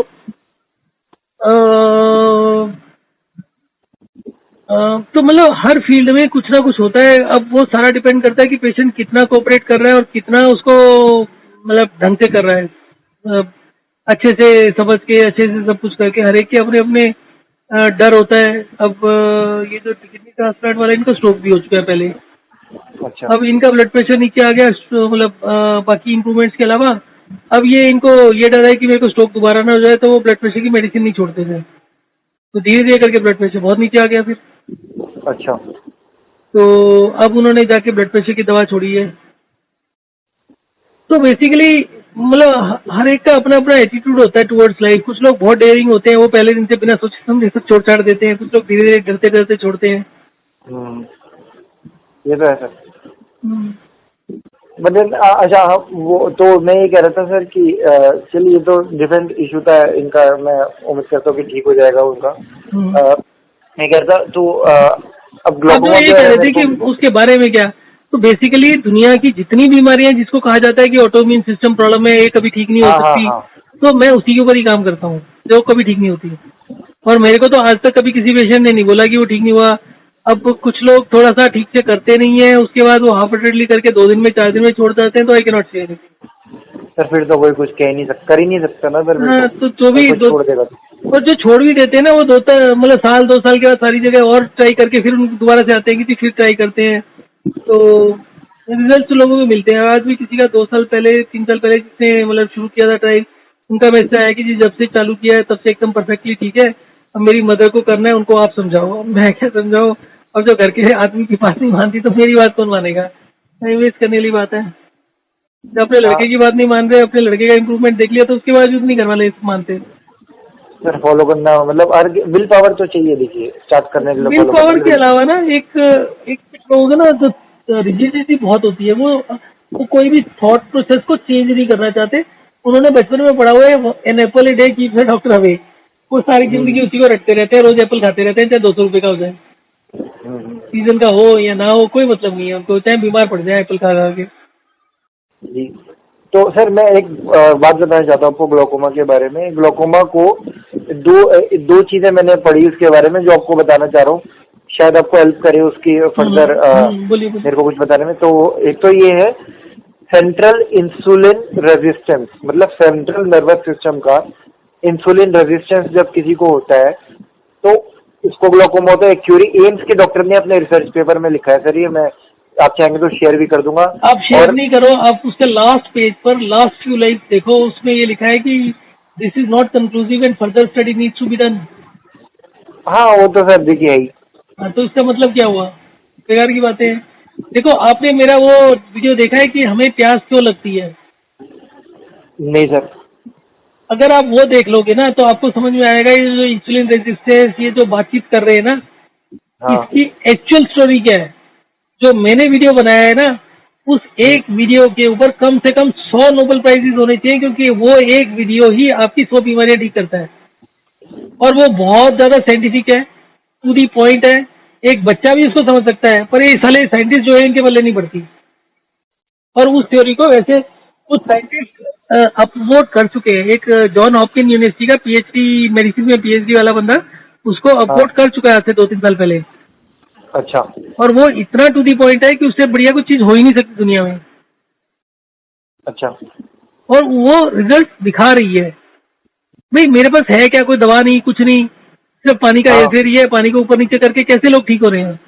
तो मतलब हर फील्ड में कुछ ना कुछ होता है। अब वो सारा डिपेंड करता है कि पेशेंट कितना कोऑपरेट कर रहा है और कितना उसको मतलब ढंग से कर रहा है। अच्छे से समझ के, अच्छे से सब कुछ करके, हर एक के अपने अपने डर होता है। अब ये जो किडनी ट्रांसप्लांट वाला, इनको स्ट्रोक भी हो चुका है पहले। अच्छा। अब इनका ब्लड प्रेशर नीचे आ गया, मतलब बाकी इम्प्रूवमेंट्स के अलावा अब ये इनको ये डर है कि मेरे को स्ट्रोक दोबारा ना हो जाए, तो वो ब्लड प्रेशर की मेडिसिन नहीं छोड़ते थे। तो धीरे धीरे करके ब्लड प्रेशर बहुत नीचे आ गया फिर। अच्छा। तो अब उन्होंने जाके ब्लड प्रेशर की दवा छोड़ी है। तो बेसिकली मतलब हर एक का अपना अपना एटीट्यूड होता है टुवर्ड्स लाइफ। कुछ लोग बहुत डेयरिंग होते हैं, वो पहले दिन से बिना सोचे समझे सब छोड़ छाड़ देते हैं। कुछ लोग धीरे धीरे डरते डरते छोड़ते हैं। ये तो है सर। हम्म। बट अच्छा, वो तो मैं ये कह रहा था सर कि चलिए, ये तो डिफरेंट इशू था इनका, मैं उम्मीद करता हूँ कि ठीक हो जाएगा उनका। मैं कह रहा था तो अब आप ग्लोकोमा जो ये कह रहे थे कि उसके बारे में क्या, तो बेसिकली दुनिया की जितनी बीमारियां जिसको कहा जाता है कि ऑटोइम्यून सिस्टम प्रॉब्लम है, ये कभी ठीक नहीं हो हाँ हाँ सकती, हाँ। तो मैं उसी के ऊपर ही काम करता हूँ, जो कभी ठीक नहीं होती। और मेरे को तो आज तक कभी किसी पेशेंट ने नहीं बोला कि वो ठीक नहीं हुआ। अब कुछ लोग थोड़ा सा ठीक से करते नहीं है, उसके बाद वो हाफ हार्टेडली करके 2 दिन में 4 दिन में छोड़ जाते हैं, तो I can not say anything. Sir फिर तो कोई कुछ कह नहीं सकता, कर ही नहीं सकता ना सर। हाँ, तो जो भी छोड़ देगा तो। और जो छोड़ भी देते हैं ना, वो मतलब साल 2 साल के बाद सारी जगह और ट्राई करके फिर उनको दोबारा से आते हैं कि फिर ट्राई करते हैं। तो रिजल्ट तो लोगों को मिलते हैं। आज भी किसी का 2 साल पहले 3 साल पहले जिसने मतलब शुरू किया था ट्राई, उनका मैसेज आया कि जी जब से चालू किया है तब से एकदम परफेक्टली ठीक है। अब मेरी मदर को करना है, उनको आप समझाओ। अब मैं क्या समझाऊं? अब जो घर के आदमी की बात नहीं मानती तो मेरी बात कौन मानेगा? टाइम वेस्ट करने वाली बात है। जब अपने हाँ लड़के की बात नहीं मान रहे, अपने लड़के का इम्प्रूवमेंट देख लिया, तो उसके बावजूद नहीं घर वाले मानते। सर, फॉलो करना मतलब हर विल पावर तो चाहिए, देखिए स्टार्ट करने के लिए विल फॉलो पावर करने के के लिए। अलावा ना एक एक कुछ लोगों का ना जो रिजिडिटी बहुत होती है, वो कोई भी थॉट प्रोसेस को चेंज नहीं करना चाहते। उन्होंने बचपन में पढ़ा हुआ है an apple a day keeps the doctor away. वो सारी जिंदगी उसी को रटते रहते हैं, रोज एप्पल खाते रहते हैं, चाहे 200 रुपए का हो जाए, सीजन का हो या ना हो, कोई मतलब नहीं है उनको, चाहे बीमार पड़ जाए एप्पल खा खा के। जी। तो सर मैं एक बात बताना चाहता हूँ आपको ग्लोकोमा के बारे में। ग्लोकोमा को दो चीजें मैंने पढ़ी उसके बारे में, जो आपको बताना चाह रहा हूँ, शायद आपको हेल्प करे उसकी फर्दर बोलिए मेरे को कुछ बताने में। तो एक तो ये है सेंट्रल इंसुलिन रेजिस्टेंस, मतलब सेंट्रल नर्वस सिस्टम का इंसुलिन रेजिस्टेंस जब किसी को होता है तो उसको ग्लोकोमा होता है। क्यूरी एम्स के डॉक्टर ने अपने रिसर्च पेपर में लिखा है सर, ये मैं आप चाहेंगे तो शेयर भी कर दूंगा। आप शेयर और नहीं करो, आप उसके लास्ट पेज पर लास्ट फ्यू लाइन्स देखो, उसमें ये लिखा है कि this is not conclusive and further study needs to be done. हाँ, वो तो सर देखिए ही। हाँ, तो इसका मतलब क्या हुआ? बेकार की बातें हैं। देखो, आपने मेरा वो वीडियो देखा है कि हमें प्यास क्यों लगती है? नहीं सर। अगर आप वो देख लोगे ना, तो आपको समझ में आएगा ये जो इंसुलिन रेजिस्टेंस, ये जो बातचीत कर रहे हैं ना, हाँ। इसकी एक्चुअल स्टोरी क्या है। जो मैंने वीडियो बनाया है ना, उस एक वीडियो के ऊपर कम से कम 100 नोबेल प्राइजेस होने चाहिए, क्योंकि वो एक वीडियो ही आपकी 100 बीमारियां ठीक करता है। और वो बहुत ज्यादा साइंटिफिक है, टू दी पॉइंट है। एक बच्चा भी उसको समझ सकता है, पर ये साले साइंटिस्ट जो है इनके बल्ले नहीं पड़ती। और उस थ्योरी को वैसे कुछ साइंटिस्ट अपवोट कर चुके हैं। एक जॉन हॉपकिन यूनिवर्सिटी का पीएचडी, मेडिसिन में पीएचडी वाला बंदा, उसको अपवोट कर चुका है आज से 2-3 साल पहले। अच्छा। और वो इतना टू दी पॉइंट है कि उससे बढ़िया कुछ चीज हो ही नहीं सकती दुनिया में। अच्छा। और वो रिजल्ट दिखा रही है। भाई मेरे पास है क्या? कोई दवा नहीं, कुछ नहीं, सिर्फ पानी का हाँ एसिड ही है। पानी को ऊपर नीचे करके कैसे लोग ठीक हो रहे हैं?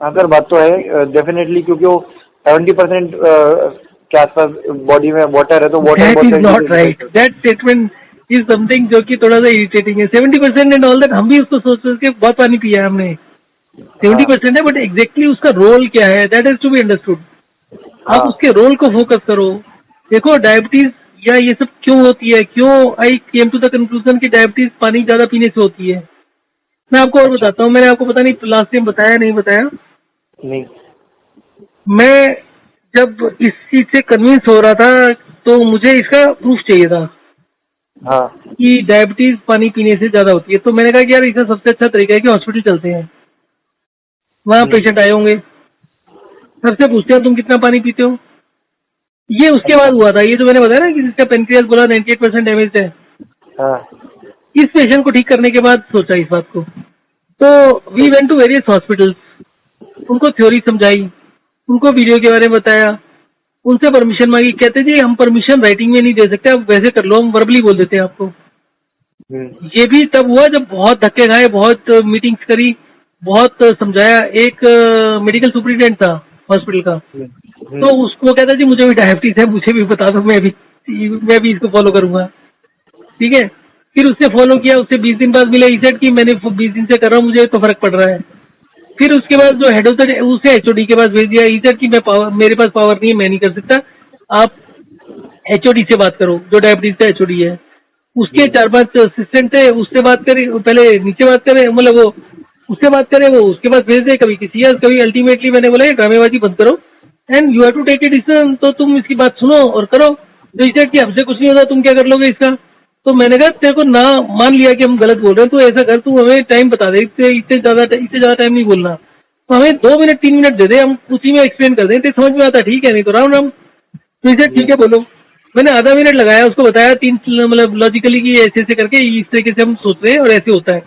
हाँ सर, बात तो है डेफिनेटली, क्योंकि वो 70% के आसपास बॉडी में वाटर है, तो water that is not right. That statement is something जो कि थोड़ा सा इरिटेटिंग है। 70% एंड ऑल दैट, हम भी उसको सोच सोच के बहुत पानी पिया है हमने। 70% है, बट एग्जैक्टली उसका रोल क्या है, that is to be understood. आप उसके रोल को फोकस करो। देखो, डायबिटीज या ये सब क्यों होती है, क्यों आई केम टू द कंक्लूजन कि डायबिटीज पानी ज्यादा पीने से होती है। मैं आपको और बताता हूँ। मैंने आपको पता नहीं लास्ट टाइम बताया नहीं बताया। नहीं। मैं जब इस चीज से कन्विंस हो रहा था, तो मुझे इसका प्रूफ चाहिए था हाँ। कि डायबिटीज पानी पीने से ज्यादा होती है। तो मैंने कहा कि यार इसका सबसे अच्छा तरीका है कि हॉस्पिटल चलते हैं। वहां पेशेंट आए होंगे, सबसे पूछते हैं तुम कितना पानी पीते हो। ये उसके बाद हुआ था, ये जो मैंने बताया ना कि जिसका पेनक्रियास बोला 98% डैमेज है। हाँ। इस पेशेंट को ठीक करने के बाद सोचा इस बात को। तो we went to various hospitals, उनको थ्योरी समझाई, उनको वीडियो के बारे में बताया, उनसे परमिशन मांगी, कहते जी हम परमिशन राइटिंग में नहीं दे सकते, आप वैसे कर लो, हम वर्बली बोल देते हैं आपको। ये भी तब हुआ जब बहुत धक्के खाए, बहुत मीटिंग्स करी, बहुत समझाया। एक मेडिकल सुपरिटेंडेंट था हॉस्पिटल का, तो उसको कहता जी मुझे भी डायबिटीज है, मुझे भी बता दो, मैं भी इसको फॉलो करूंगा। ठीक है, फिर उसने फॉलो किया, उससे 20 दिन बाद मिला, ई सेड कि मैंने 20 दिन से कर रहा हूँ, मुझे तो फर्क पड़ रहा है। फिर उसके बाद जो हेड ऑफ द उसे एचओडी के पास भेज दिया, ई सेड कि मेरे पास पावर नहीं है, मैं नहीं कर सकता, आप एचओडी से बात करो, जो डायबिटीज का एचओडी है। उसके 4-5 असिस्टेंट थे, उससे बात करें, पहले नीचे बात करें, मतलब वो उससे बात करें, वो उसके पास भेज दे, कभी किसी या कभी अल्टीमेटली मैंने बोला ड्रामेबाजी बंद करो and you have to take a decision, तो तुम इसकी बात सुनो और करो। तो इसे कि हमसे कुछ नहीं होता, तुम क्या कर लोगे इसका। तो मैंने कहा तेरे को ना मान लिया कि हम गलत बोल रहे हैं, तो ऐसा कर, तू हमें टाइम बता दे, इससे ज्यादा टाइम नहीं बोलना, तो हमें 2 मिनट 3 मिनट दे दे, हम उसी में एक्सप्लेन कर दें, तो समझ में आता ठीक है, नहीं तो राम राम। तो इसे ठीक है बोलो। मैंने आधा मिनट लगाया, उसको बताया 3 मतलब लॉजिकली कि ऐसे ऐसे करके इस तरीके से हम सोच रहे हैं और ऐसे होता है।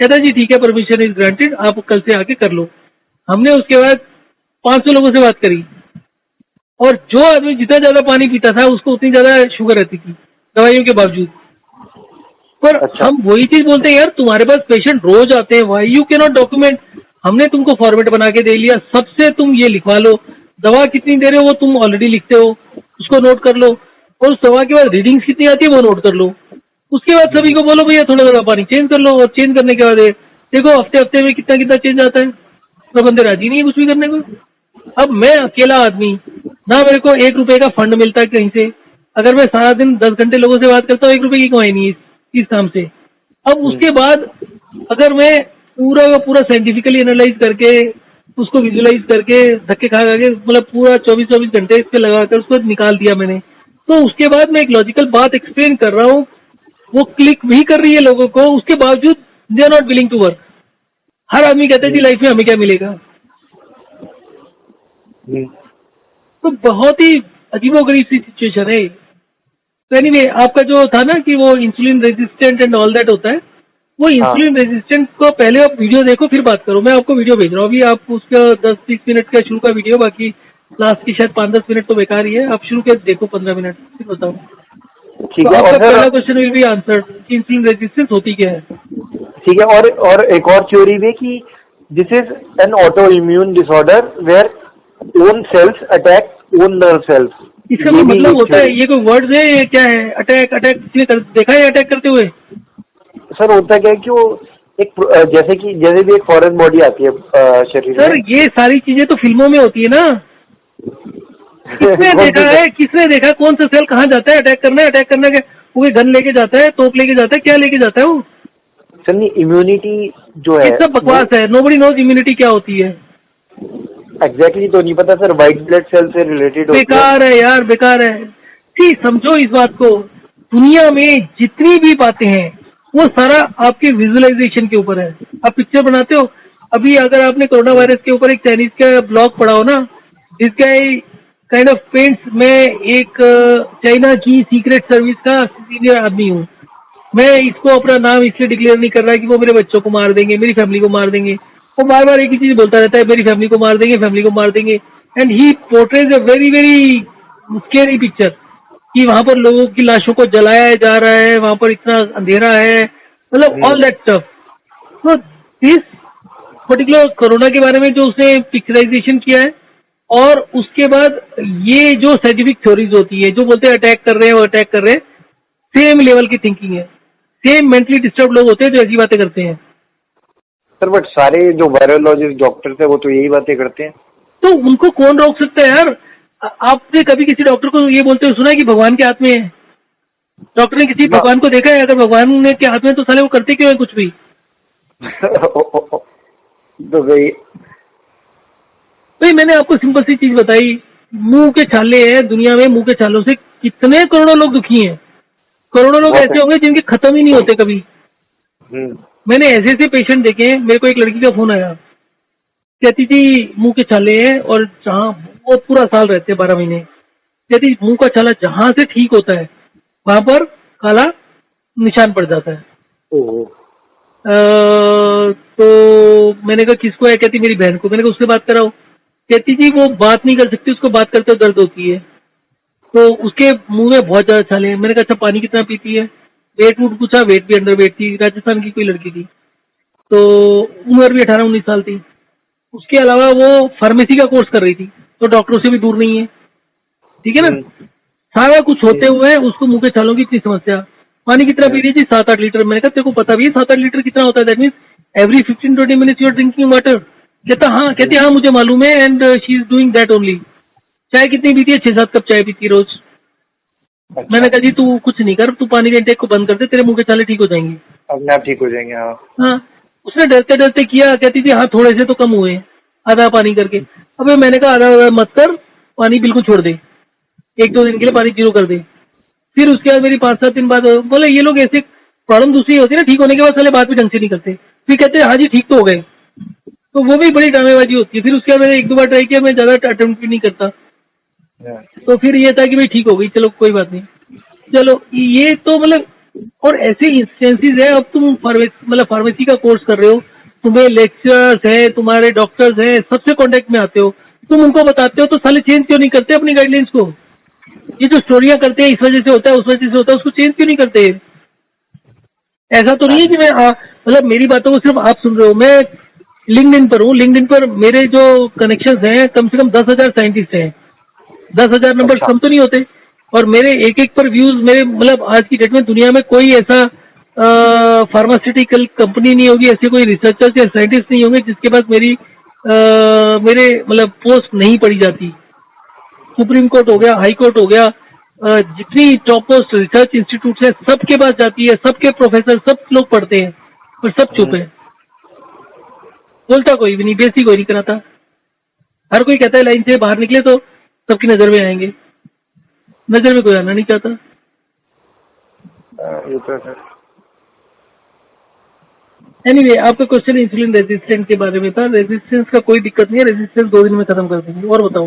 कहता जी ठीक है, परमिशन इज ग्रांटेड, आप कल से आके कर लो। हमने उसके बाद 500 लोगों से बात करी, और जो आदमी जितना ज्यादा पानी पीता था उसको उतनी ज्यादा शुगर रहती थी दवाइयों के बावजूद। पर अच्छा। हम वही चीज बोलते हैं यार, तुम्हारे पास पेशेंट रोज आते हैं, why you can not document. हमने तुमको फॉर्मेट बना के दे लिया, सबसे तुम ये लिखवा लो, दवा कितनी दे रहे हो वो तुम ऑलरेडी लिखते हो, उसको नोट कर लो, और उस दवा के बाद रीडिंग्स कितनी आती है वो नोट कर लो। उसके बाद सभी को बोलो भैया थोड़ा थोड़ा पानी चेंज कर लो, और चेंज करने के बाद देखो हफ्ते हफ्ते में कितना कितना चेंज आता है। तो बंदे राजी नहीं है कुछ भी करने को। अब मैं अकेला आदमी, ना मेरे को 1 रुपए का फंड मिलता है कहीं से, अगर मैं सारा दिन 10 घंटे लोगों से बात करता हूँ, 1 रुपए की कमाई नहीं है इस काम से। अब उसके बाद अगर मैं पूरा का पूरा साइंटिफिकली एनालाइज करके, उसको विजुलाइज करके, धक्के खा के, मतलब पूरा 24-24 घंटे इस पे लगाकर उसको निकाल दिया मैंने, तो उसके बाद मैं एक लॉजिकल बात एक्सप्लेन कर रहा हूँ, वो क्लिक भी कर रही है लोगों को, उसके बावजूद they are not willing to work. हर आदमी कहता है जी लाइफ में हमें क्या मिलेगा। तो बहुत ही अजीबोगरीब सी सिचुएशन है। तो एनीवे, आपका जो था ना कि वो insulin resistant and all that होता है, वो इंसुलिन रेजिस्टेंट को पहले आप वीडियो देखो फिर बात करो। मैं आपको वीडियो भेज रहा हूँ अभी, आप उसका 10-20 मिनट का शुरू का वीडियो, बाकी लास्ट की शायद 5-10 मिनट तो बेकार ही है, आप शुरू के देखो 15 मिनट, फिर बताओ। ठीक तो है। आपका और पहला क्वेश्चन विल बी आंसर्ड कि इंसुलिन रेजिस्टेंस होती क्या है। ठीक है, और एक और थ्योरी भी कि this is an auto immune disorder where own cells attack on nerve cells. इसका कोई मतलब होता है, ये कोई वर्ड्स है, ये क्या है? अटैक अटैक देखा है अटैक करते हुए? सर होता क्या है कि वो एक जैसे भी एक फॉरेन बॉडी आती है शरीर सर में। ये सारी चीजें तो फिल्मों में होती है ना। किसने देखा है, किसने देखा, कौन सा सेल कहाँ जाता है अटैक करने के? वो गन लेके जाता है, तोप लेके जाता है, क्या लेके जाता है वो? सर नहीं, इम्यूनिटी जो है ये सब बकवास है, नोबडी नोज इम्यूनिटी क्या होती है। एग्जैक्टली तो नहीं पता सर, व्हाइट ब्लड सेल से रिलेटेड होती है। बेकार है यार, बेकार है। ठीक, समझो इस बात को, दुनिया में जितनी भी बातें हैं वो सारा आपके विजुअलाइजेशन के ऊपर है। आप पिक्चर बनाते हो, अभी अगर आपने कोरोना वायरस के ऊपर एक चाइनीज का ब्लॉग पढ़ा हो ना, this guy kind of paints, मैं एक चाइना की सीक्रेट सर्विस का सीनियर आदमी हूँ, मैं इसको अपना नाम इसलिए डिक्लेयर नहीं कर रहा कि वो मेरे बच्चों को मार देंगे, मेरी फैमिली को मार देंगे। वो बार बार एक ही चीज बोलता रहता है, मेरी फैमिली को मार देंगे, फैमिली को मार देंगे। And he portrays a very very scary picture कि वहां पर लोगों की लाशों को जलाया जा रहा है, वहां पर इतना अंधेरा है, मतलब ऑल दैट स्टफ। तो दिस पर्टिकुलर कोरोना के बारे में जो उसने पिक्चराइजेशन किया है, और उसके बाद ये जो साइंटिफिक थ्योरीज होती है, जो बोलते हैं अटैक कर रहे हैं, वो अटैक कर रहे हैं, सेम लेवल की थिंकिंग है। सेम मेंटली डिस्टर्ब लोग होते हैं जो ऐसी बातें करते हैं। सर बट सारे जो वायरोलॉजिस्ट डॉक्टर्स है वो तो यही बातें करते हैं। तो उनको कौन रोक सकता है यार? आपने कभी किसी डॉक्टर को ये बोलते हुए सुना है कि भगवान के हाथ में है? डॉक्टर ने किसी भगवान को देखा है? अगर भगवान ने के हाथ में तो साले वो करते क्यों है कुछ भी? तो भाई मैंने आपको सिंपल सी चीज बताई, मुंह के छाले हैं दुनिया में, मुंह के छालों से कितने करोड़ों लोग दुखी हैं। करोड़ों लोग ऐसे होंगे जिनके खत्म ही नहीं होते कभी। मैंने ऐसे ऐसे पेशेंट देखे हैं। मेरे को एक लड़की का फोन आया, कहती थी मुंह के छाले हैं, और जहाँ वो पूरा साल रहते हैं 12 महीने, कहती मुंह का छाला जहां से ठीक होता है वहां पर काला निशान पड़ जाता है। तो मैंने कहा किसको है? कहती मेरी बहन को। मैंने कहा उससे बात कराओ। कहती थी वो बात नहीं कर सकती, उसको बात करते दर्द होती है। तो उसके मुंह में बहुत ज्यादा छाले हैं। मैंने कहा अच्छा पानी कितना पीती है, वेट वूट पूछा, वेट भी अंडर वेट थी, राजस्थान की कोई लड़की थी, तो उम्र भी 18-19 साल थी। उसके अलावा वो फार्मेसी का कोर्स कर रही थी, तो डॉक्टरों से भी दूर नहीं है, ठीक है ना। सारा कुछ होते हुए उसको मुंह के छालों की इतनी समस्या। पानी कितना पी रही थी, 7-8 लीटर। मैंने कहा तेरे को पता भी है 7-8 लीटर कितना होता है, that means every 15-20 minutes you are drinking water. कहती हाँ मुझे मालूम है, and she is doing that only. चाय कितनी पीती है, 6-7 कप चाय पीती है रोज। मैंने कहा जी तू कुछ नहीं कर, तू पानी के इंटेक को बंद कर दे, तेरे मुंह के छाले ठीक हो जाएंगे, अपने आप ठीक हो जाएंगे। हाँ हाँ। उसने डरते डरते किया, कहती थी हाँ थोड़े से तो कम हुए, आधा पानी करके। अबे मैंने कहा आधा मत कर, पानी बिल्कुल छोड़ दे, 1-2 दिन के लिए पानी जीरो कर दे। फिर उसके बाद मेरी 5-7 दिन बाद बोले ये लोग ऐसे, प्रॉब्लम दूसरी होती है ना, ठीक होने के बाद साले बात भी ढंग से नहीं करते, फिर कहते हैं हाँ जी ठीक तो हो गए, तो वो भी बड़ी ड्रामेबाजी होती है। फिर उसके बाद मैंने 1-2 बार ट्राई किया, मैं ज्यादा अटेम्प्ट भी नहीं करता, तो फिर ये था कि भाई ठीक हो गई, चलो कोई बात नहीं। चलो ये तो मतलब, और ऐसे इंस्टेंसेस है। अब तुम फार्मेसी का कोर्स कर रहे हो, तुम्हें लेक्चरर्स है, तुम्हारे डॉक्टर्स हैं, सबसे कांटेक्ट में आते हो, तुम उनको बताते हो तो साले चेंज क्यों नहीं करते अपनी गाइडलाइंस को। ये जो स्टोरियां करते हैं इस वजह से होता है, उस वजह से होता है, उसको चेंज क्यों नहीं करते। ऐसा तो नहीं है कि मैं मतलब मेरी बातों को सिर्फ आप सुन रहे हो। मैं लिंक्डइन पर हूँ, लिंक्डइन पर मेरे जो कनेक्शंस हैं कम से कम 10,000 साइंटिस्ट हैं। 10,000 नंबर कम तो नहीं होते, और मेरे एक एक पर व्यूज मेरे, मतलब आज की डेट में दुनिया में कोई ऐसा फार्मास्यूटिकल कंपनी नहीं होगी, ऐसे कोई रिसर्चर्स या साइंटिस्ट नहीं होंगे जिसके पास मेरे मतलब पोस्ट नहीं पड़ी जाती। सुप्रीम कोर्ट हो गया, हाई कोर्ट हो गया, जितनी टॉप मोस्ट रिसर्च इंस्टीट्यूट है सबके पास जाती है, सबके प्रोफेसर सब लोग पढ़ते हैं, और सब चुप है, बोलता कोई भी नहीं, बेइज्जती कोई नहीं कराता। हर कोई कहता है लाइन से बाहर निकले तो सबकी नजर में आएंगे, नजर में कोई आना नहीं चाहता। ये तो है। एनीवे, आपका क्वेश्चन इंसुलिन रेजिस्टेंट के बारे में था। रेजिस्टेंस का कोई दिक्कत नहीं है, रेजिस्टेंस 2 दिन में खत्म कर देंगे। और बताओ,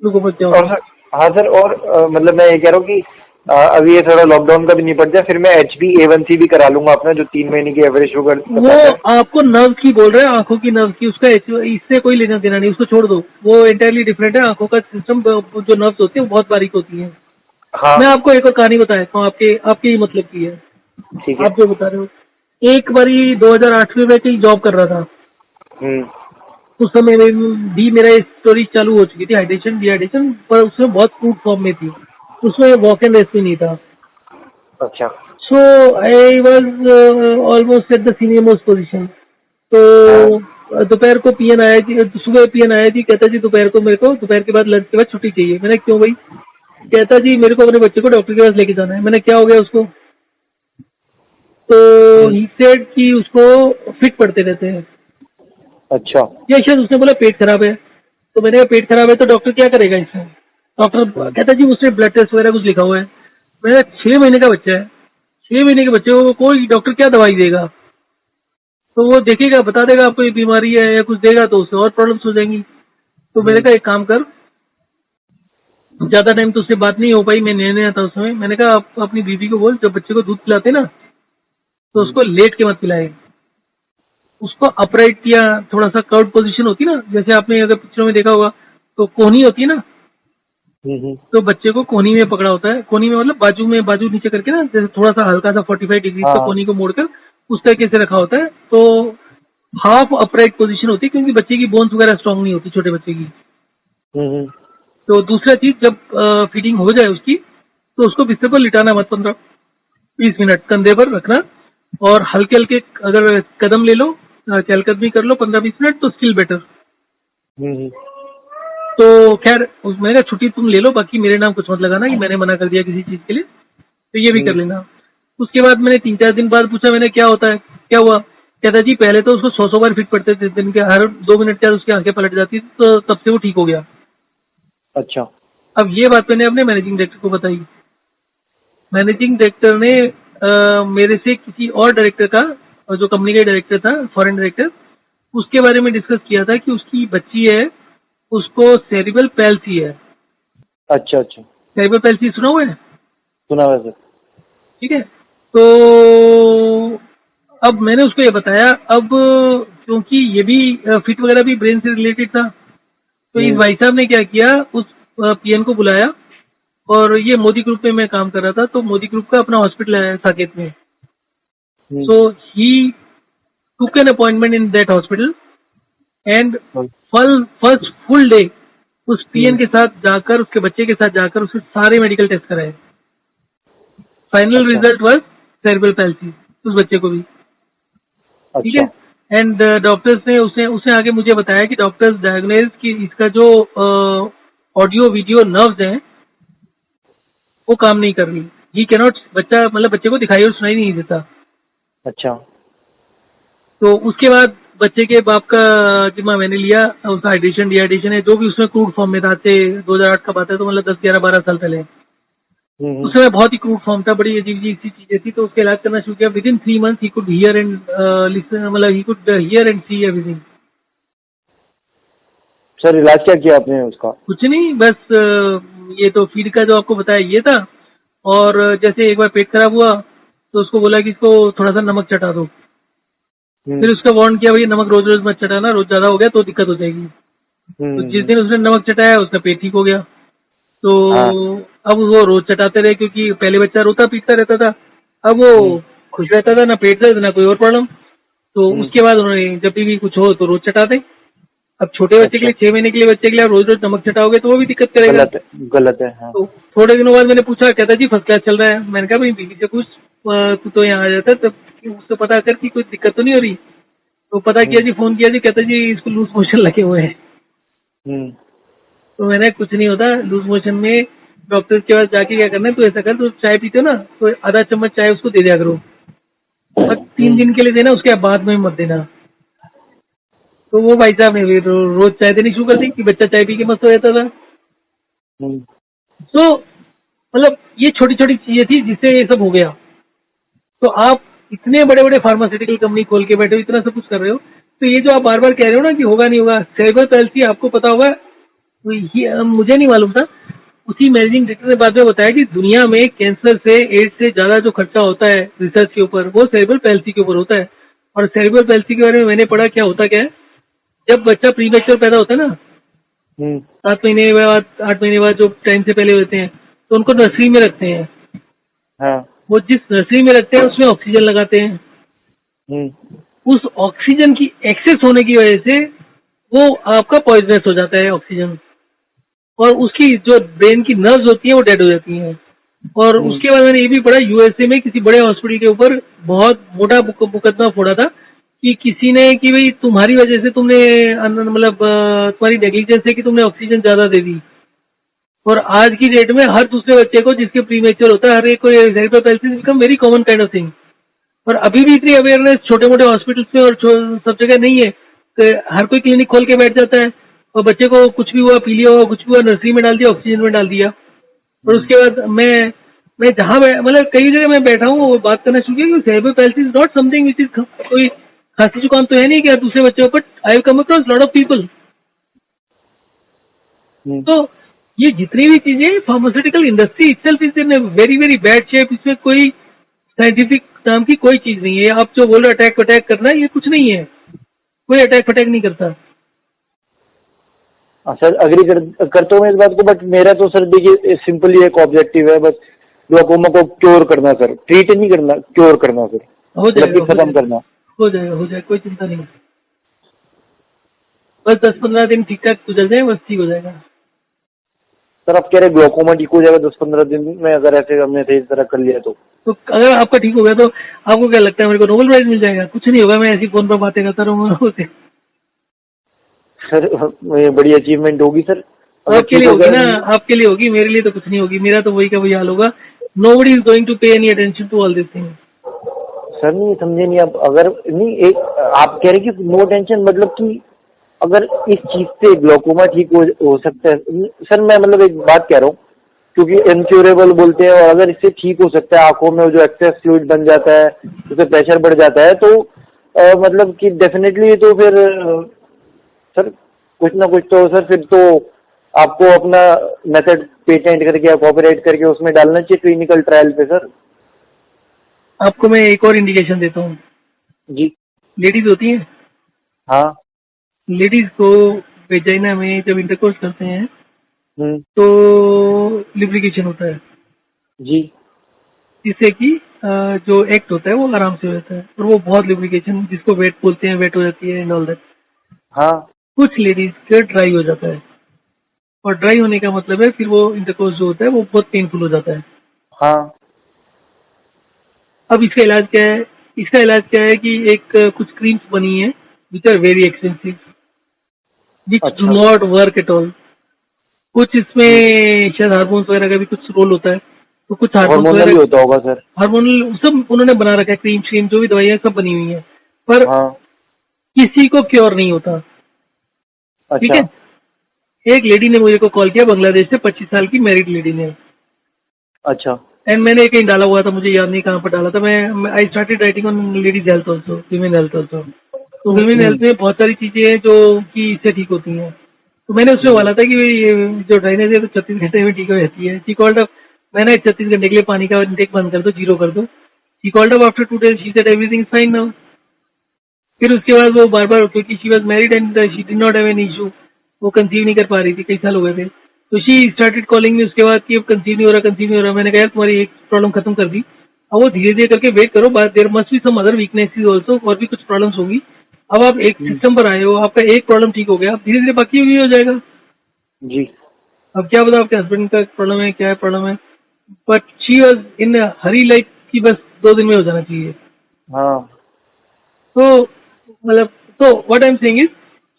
लोगों बच जाओ। और सर, हाँ सर, और मतलब मैं ये कह रहा हूँ कि अभी ये थोड़ा लॉकडाउन का भी निपट जाए, फिर मैं HbA1c भी करा लूंगा अपना, जो 3 महीने की एवरेज शुगर। वो आपको नर्व की बोल रहे हैं, आंखों की नर्व की, उसका इससे कोई लेना देना नहीं, उसको छोड़ दो, वो एंटायरली डिफरेंट है। आंखों का सिस्टम, जो नर्व्स होती है वो बहुत बारीक होती है। हाँ मैं आपको एक और कहानी बता देता हूँ, आपके ही मतलब की है, ठीक है। आप जो बता रहे हो। एक बारी 2008 में मैं कहीं जॉब कर रहा था, उस समय में भी मेरा स्टोरी चालू हो चुकी थी, हाइड्रेशन डिहाइड्रेशन, पर उसमें बहुत क्रूड फॉर्म में थी, उसमें वॉक एंड रेस्ट भी नहीं था। अच्छा। So I was almost at the senior most position. तो दोपहर को पीएन आया जी, सुबह पीएन आया जी, कहता जी दोपहर को मेरे को, दोपहर के बाद लंच के बाद छुट्टी चाहिए। मैंने क्यों भाई, कहता जी मेरे को अपने बच्चे को डॉक्टर के पास लेके जाना है। मैंने क्या हो गया उसको, तो ही सेड कि उसको फिट पड़ते रहते हैं। अच्छा। या शायद उसने बोला पेट खराब है, तो मैंने कहा पेट खराब है तो डॉक्टर क्या करेगा इसमें। डॉक्टर कहता जी उसने ब्लड टेस्ट वगैरह कुछ लिखा हुआ है। मेरा 6 महीने का बच्चा है, 6 महीने के बच्चे को कोई डॉक्टर क्या दवाई देगा, तो वो देखेगा, बता देगा आपको ये बीमारी है या कुछ देगा, तो उससे और प्रॉब्लम्स हो जाएंगी। तो मैंने कहा एक काम कर, ज्यादा टाइम तो उससे बात नहीं हो पाई, मैं नया नया था उस समय। मैंने कहा आप अपनी बीवी को बोल, जब बच्चे को दूध पिलाते ना तो उसको लेट के मत पिलाए, उसको अपराइट किया, थोड़ा सा कर्व पोजीशन होती ना, जैसे आपने अगर पिक्चरों में देखा होगा तो कोहनी होती है ना, तो बच्चे को कोहनी में पकड़ा होता है। कोहनी में मतलब बाजू में, बाजू नीचे करके ना, जैसे थोड़ा सा हल्का सा 45 डिग्री का कोहनी को मोड़कर उस तरीके से रखा होता है। तो हाफ अपराइट पोजीशन होती है, क्योंकि बच्चे की बोन्स वगैरह स्ट्रांग नहीं होती, छोटे बच्चे की। तो दूसरा चीज, जब फीडिंग हो जाए उसकी, तो उसको बिस्तर पर लिटाना मत, 15-20 मिनट कंधे पर रखना, और हल्के हल्के अगर कदम ले लो, चहलकदमी कर लो 15-20 मिनट, तो स्टिल बेटर। तो खैर मैंने कहा छुट्टी तुम ले लो, बाकी मेरे नाम कुछ मत लगाना कि मैंने मना कर दिया किसी चीज के लिए, तो ये भी कर लेना। उसके बाद मैंने 3-4 दिन बाद पूछा, मैंने क्या होता है, क्या हुआ। कहता जी पहले तो उसको 100 बार फिट पड़ते थे, दिन के हर 2 मिनट के बाद उसकी आंखें पलट जाती थी, तो तब से वो ठीक हो गया। अच्छा। अब ये बात मैंने अपने मैनेजिंग डायरेक्टर को बताई। मैनेजिंग डायरेक्टर ने मेरे से किसी और डायरेक्टर का, जो कंपनी का डायरेक्टर था, फॉरेन डायरेक्टर, उसके बारे में डिस्कस किया था कि उसकी बच्ची है, उसको सेरिब्रल पैल्सी है। अच्छा अच्छा। सेरिब्रल पैल्सी सुना हुआ है? सुना हुआ सर। ठीक है। तो अब मैंने उसको ये बताया, अब क्योंकि ये भी फिट वगैरह भी ब्रेन से रिलेटेड था, तो इस भाई साहब ने क्या किया, उस पीएन को बुलाया और ये मोदी ग्रुप में मैं काम कर रहा था, तो मोदी ग्रुप का अपना हॉस्पिटल है साकेत में। हम्म, सो ही took an appointment in that hospital and hmm, first full day उस पीएन हम्म, के साथ जाकर, उसके बच्चे के साथ जाकर उसके सारे मेडिकल टेस्ट कराए। फाइनल अच्छा रिजल्ट वाज सेरेब्रल पैल्सी उस बच्चे को भी। ठीक अच्छा। है। एंड डॉक्टर्स ने उसने उसने आगे मुझे बताया कि डॉक्टर्स डायग्नोज कि इसका जो ऑडियो वीडियो नर्व्स हैं वो काम नहीं कर रही। ही कैनॉट, बच्चा मतलब बच्चे को दिखाई और सुनाई नहीं देता। अच्छा तो उसके बाद बच्चे के बाप का जिम्मा मैंने लिया। उसका हाइड्रेशन डिहाइड्रेशन है जो भी उसमें क्रूड फॉर्म में था, से 2008 का बात है, तो मतलब 10 11 12 साल पहले। हम्म, उस समय बहुत ही क्रूड फॉर्म था, बड़ी अजीब अजीब सी चीजें थी। तो उसका इलाज करना शुरू किया। Within 3 months he could hear and listen, मतलब he could hear and see everything. Sir इलाज क्या किया आपने उसका? कुछ नहीं, बस ये तो फीड का जो आपको बताया ये था। और जैसे एक बार पेट खराब हुआ तो उसको बोला कि इसको थोड़ा सा नमक चटा दो। हम्म, फिर उसका वार्न किया, भाई नमक रोज रोज मत चटाना, रोज ज्यादा हो गया तो दिक्कत हो जाएगी। तो जिस हम्म, दिन उसने नमक चटाया उसका पेट ठीक हो गया। तो हाँ, अब वो रोज चटाते रहे, क्योंकि पहले बच्चा रोता पीटता रहता था, अब वो हम्म, खुश रहता था, ना पेट दर्द ना कोई और प्रॉब्लम। तो हम्म, उसके बाद उन्होंने जब भी कुछ हो तो रोज चटाते। अब छोटे बच्चे के अच्छा लिए, 6 महीने के लिए बच्चे के लिए आप रोज रोज नमक चटाओगे तो वो भी दिक्कत करेगा। गलत है हाँ। तो थोड़े दिनों बाद मैंने पूछा, कहता जी फर्स्ट क्लास चल रहा है। मैंने कहा भाई बीवी से कुछ, तू तो यहाँ आ जाता तब उससे पता कर कि कोई दिक्कत तो नहीं हो रही। तो पता किया हम्म, जी, फोन किया जी, कहता जी इसको लूज मोशन लगे हुए हैं। हम्म, तो मैंने कुछ नहीं होता लूज मोशन में। डॉक्टर के पास जाके क्या करना है, तो ऐसा कर, तो चाय पीते हो ना तो आधा चम्मच चाय उसको दे दिया करो, और 3 दिन के लिए देना, उसके बाद में मत देना। तो वो भाई साहब ने भी रोज चाय देनी शुरू कर दी कि बच्चा चाय पी के मस्त हो जाता था। हम्म, तो मतलब ये छोटी छोटी चीजें थी जिससे ये सब हो गया। तो आप इतने बड़े बड़े फार्मास्यूटिकल कंपनी खोल के बैठे हो, इतना सब कुछ कर रहे हो, तो ये जो आप बार बार कह रहे हो ना कि होगा नहीं होगा, सेरेब्रल पैल्सी आपको पता होगा। तो ये मुझे नहीं मालूम था। उसी मैनेजिंग डायरेक्टर ने बाद में बताया कि दुनिया में कैंसर से, एड्स से ज्यादा जो खर्चा होता है रिसर्च के ऊपर, वो सेरेब्रल पैल्सी के ऊपर होता है। और सेरेब्रल पैल्सी के बारे में मैंने पढ़ा, क्या होता क्या है, जब बच्चा प्रीमेच्योर पैदा होता है ना, हम्म, 7 महीने बाद, 8 महीने बाद, जो टाइम से पहले होते हैं, तो उनको नर्सरी में रखते हैं। हाँ, वो जिस नर्सरी में रखते हैं उसमें ऑक्सीजन लगाते हैं। हम्म, उस ऑक्सीजन की एक्सेस होने की वजह से वो आपका पॉइजनस हो जाता है ऑक्सीजन, और उसकी जो ब्रेन की नर्व्स होती है वो डेड हो जाती हैं। और हम्म, उसके बाद मैंने ये भी पढ़ा, यूएसए में किसी बड़े हॉस्पिटल के ऊपर बहुत मोटा मुकदमा फोड़ा था कि किसी ने, कि भाई तुम्हारी वजह से तुमने मतलब तुम्हारी नेग्लिजेंस है कि तुमने ऑक्सीजन ज्यादा दे दी। और आज की डेट में हर दूसरे बच्चे को जिसके प्रीमेच्योर होता है, हर एक को cerebral palsy become very common kind of thing. और अभी भी इतनी अवेयरनेस छोटे मोटे हॉस्पिटल्स में और सब जगह नहीं है कि हर कोई क्लिनिक खोल के बैठ जाता है और बच्चे को कुछ भी हुआ, पीलिया हुआ, कुछ भी हुआ, नर्सरी में डाल दिया, ऑक्सीजन में डाल दिया। और हम्म। उसके बाद मैं जहाँ मतलब कई जगह मैं बैठा हूँ वो बात करना शुरू किया कि cerebral palsy is not something which is, कोई खांसी जुकाम तो है नहीं कि दूसरे बच्चों, but I have come across lot of people. Hmm. तो ये जितनी भी चीजें, pharmaceutical industry itself is in very very bad shape. इसमें कोई साइंटिफिक नाम की कोई चीज नहीं है। आप जो बोल रहे हो अटैक अटैक करना, ये कुछ नहीं है। कोई अटैक फटैक नहीं करता। हाँ सर, अग्री करता हूँ मैं इस बात को, बट मेरा तो सर देखिए सिंपली एक ऑब्जेक्टिव है बस, ग्लाकोमा को क्योर करना सर, ट्रीट नहीं करना, क्योर करना सर, हो मतलब जाएगा, कि हो खत्म जाएगा, करना। हो जाएगा, हो जाएगा, कोई चिंता नहीं। बस 10 15 दिन ठीक ठाक गुजर जाए, बस ठीक हो जाएगा। सर आप कह रहे ग्लाकोमा ठीक हो जाएगा 10 15 दिन में, अगर ऐसे हमने सही तरह कर लिया तो? तो अगर आपका ठीक हो गया तो आपको क्या लगता है मेरे को नोबेल प्राइज मिल जाएगा? कुछ नहीं होगा, मैं ऐसी फोन पर बातें करता रहूंगा उससे। सर ये बड़ी अचीवमेंट होगी सर, अगर आपके ठीक लिए हो होगी गया। ना, आपके लिए होगी, मेरे लिए तो कुछ नहीं होगी। मेरा तो वही का वही हाल होगा। Nobody is going to pay any attention to all this thing. Sir नहीं समझे नहीं आप, अगर नहीं एक आप कह रहे कि नो टेंशन, मतलब कि अगर इस चीज से ग्लाकोमा ठीक हो सकता है सर, मैं मतलब एक बात कह रहा हूँ, क्योंकि इनक्योरेबल बोलते हैं, और अगर इससे ठीक हो सकता है, आंखों में जो एक्सेस फ्लूइड बन जाता है, उससे प्रेशर बढ़ जाता है, तो मतलब कि डेफिनेटली तो फिर सर कुछ ना कुछ तो सर, फिर तो आपको अपना मेथड पेटेंट करके या कॉपीराइट करके उसमें डालना चाहिए क्लिनिकल ट्रायल पे सर। आपको मैं एक और इंडिकेशन देता हूँ। जी। लेडीज होती हैं, हाँ। लेडीज को वेजाइना में जब इंटरकोर्स करते हैं तो लिब्रिकेशन होता है, जी। जिससे कि जो एक्ट होता है वो आराम से हो जाता है, और वो बहुत लिब्रिकेशन, जिसको वेट बोलते हैं, वेट हो जाती है एंड ऑल दैट। हाँ। कुछ लेडीज का ड्राई हो जाता है, और ड्राई होने का मतलब है फिर वो इंटरकोर्स जो होता है वो बहुत पेनफुल हो जाता है। हाँ। अब इसका इलाज क्या है? इसका इलाज क्या है कि एक कुछ क्रीम्स बनी है which are very expensive, which do अच्छा। Not work at all. कुछ इसमें शायद हार्मोन्स वगैरह का भी कुछ रोल होता है, तो कुछ हार्मोन्स हार्मोनल ही वगैरह, होता होगा सर। हार्मोनल सब उन्होंने बना रखा है, क्रीम श्रीम जो भी दवाइयाँ सब बनी हुई हैं, पर हाँ। किसी को क्योर नहीं होता। ठीक अच्छा। है, एक लेडी ने मुझे को कॉल किया, बांग्लादेश से, 25 साल की मैरिड लेडी ने, अच्छा। एंड मैंने कहीं डाला हुआ था, मुझे याद नहीं कहाँ पर डाला था। मैं I started writing on ladies health also, women health also. तो वीमेन हेल्थ में बहुत सारी चीजें हैं जो कि इससे ठीक होती हैं। तो मैंने उसमें बोला था कि ये जो ड्राइनेज है तो 36 घंटे में ठीक हो जाती है। शी कॉल्ड अप, मैंने 36 घंटे के लिए पानी का इंटेक बंद कर दो, जीरो कर दो। She called up after 2 days, she said everything is fine now. फिर उसके बाद वो बार बार, क्योंकि she was married and she did not have an issue, वो कंसीव नहीं कर पा रही थी, कई साल हो गए थे, तो शी स्टार्टेड कॉलिंग मी उसके बाद कि अब कंसीव नहीं हो रहा, कंसीव नहीं हो रहा। मैंने कहा यार तुम्हारी एक प्रॉब्लम खत्म कर दी, अब वो धीरे धीरे करके वेट करो, there must be some other weaknesses also, और भी कुछ प्रॉब्लम्स होंगी। अब आप एक सिस्टम पर आए हो, आपका एक प्रॉब्लम ठीक हो गया, अब धीरे धीरे बाकी भी हो जाएगा। जी। अब क्या पता आपके हस्बैंड का प्रॉब्लम है, क्या है प्रॉब्लम है, but she was in Hari life की बस 2 दिन में हो जाना चाहिए। हाँ। तो मतलब, तो what I am saying is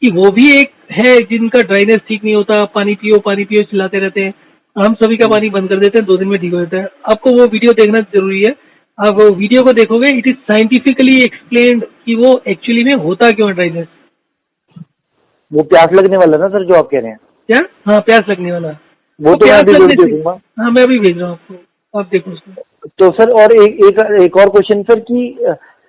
कि वो भी एक है जिनका ड्राइनेस ठीक नहीं होता, पानी पियो चिल्लाते रहते हैं। हम सभी का पानी बंद कर देते हैं, 2 दिन में ठीक हो जाता है। आपको वो वीडियो देखना जरूरी है। आप वो वीडियो को देखोगे, इट इज साइंटिफिकली एक्सप्लेन्ड कि वो एक्चुअली में होता क्यों है ड्राइनेस। वो प्यास लगने वाला ना सर जो आप कह रहे हैं, क्या? हाँ, प्यास लगने वाला। वो तो मैं प्यास अभी लगने जरूर से, देखूंगा। हाँ मैं अभी भेज रहा हूँ आपको, आप देखो उसको। तो सर और एक और क्वेश्चन सर कि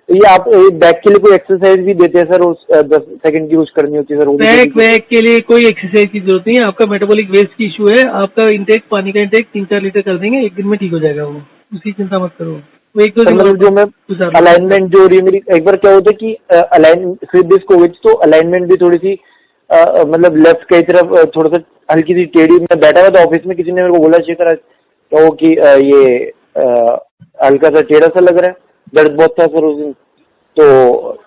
ये आप बैक के लिए कोई एक्सरसाइज भी देते हैं सर, उस 10 सेकंड की यूज करनी होती है सर, वो भी बैक वैक के लिए कोई एक्सरसाइज की जरूरत नहीं है। आपका मेटाबॉलिक वेस्ट की इशू है, आपका इंटेक, पानी का इंटेक 3-4 लीटर कर देंगे, एक दिन में ठीक हो जाएगा वो, उसकी चिंता मत करो। वो 1-2 सर दिन और मतलब जो मैं गुजार लो। अलाइनमेंट जो रही मेरी, एक बार क्या होता है कि अलाइन स्लिप डिस्क कोविड, तो अलाइनमेंट भी थोड़ी सी मतलब लेफ्ट की तरफ थोड़ा सा हल्की सी टेढ़ी, मैं बैठा हुआ था ऑफिस में, किसी ने मेरे को बोला शेखर आज क्या वो कि ये हल्का सा टेढ़ा सा लग रहा है, दर्द बहुत था सर उस दिन, तो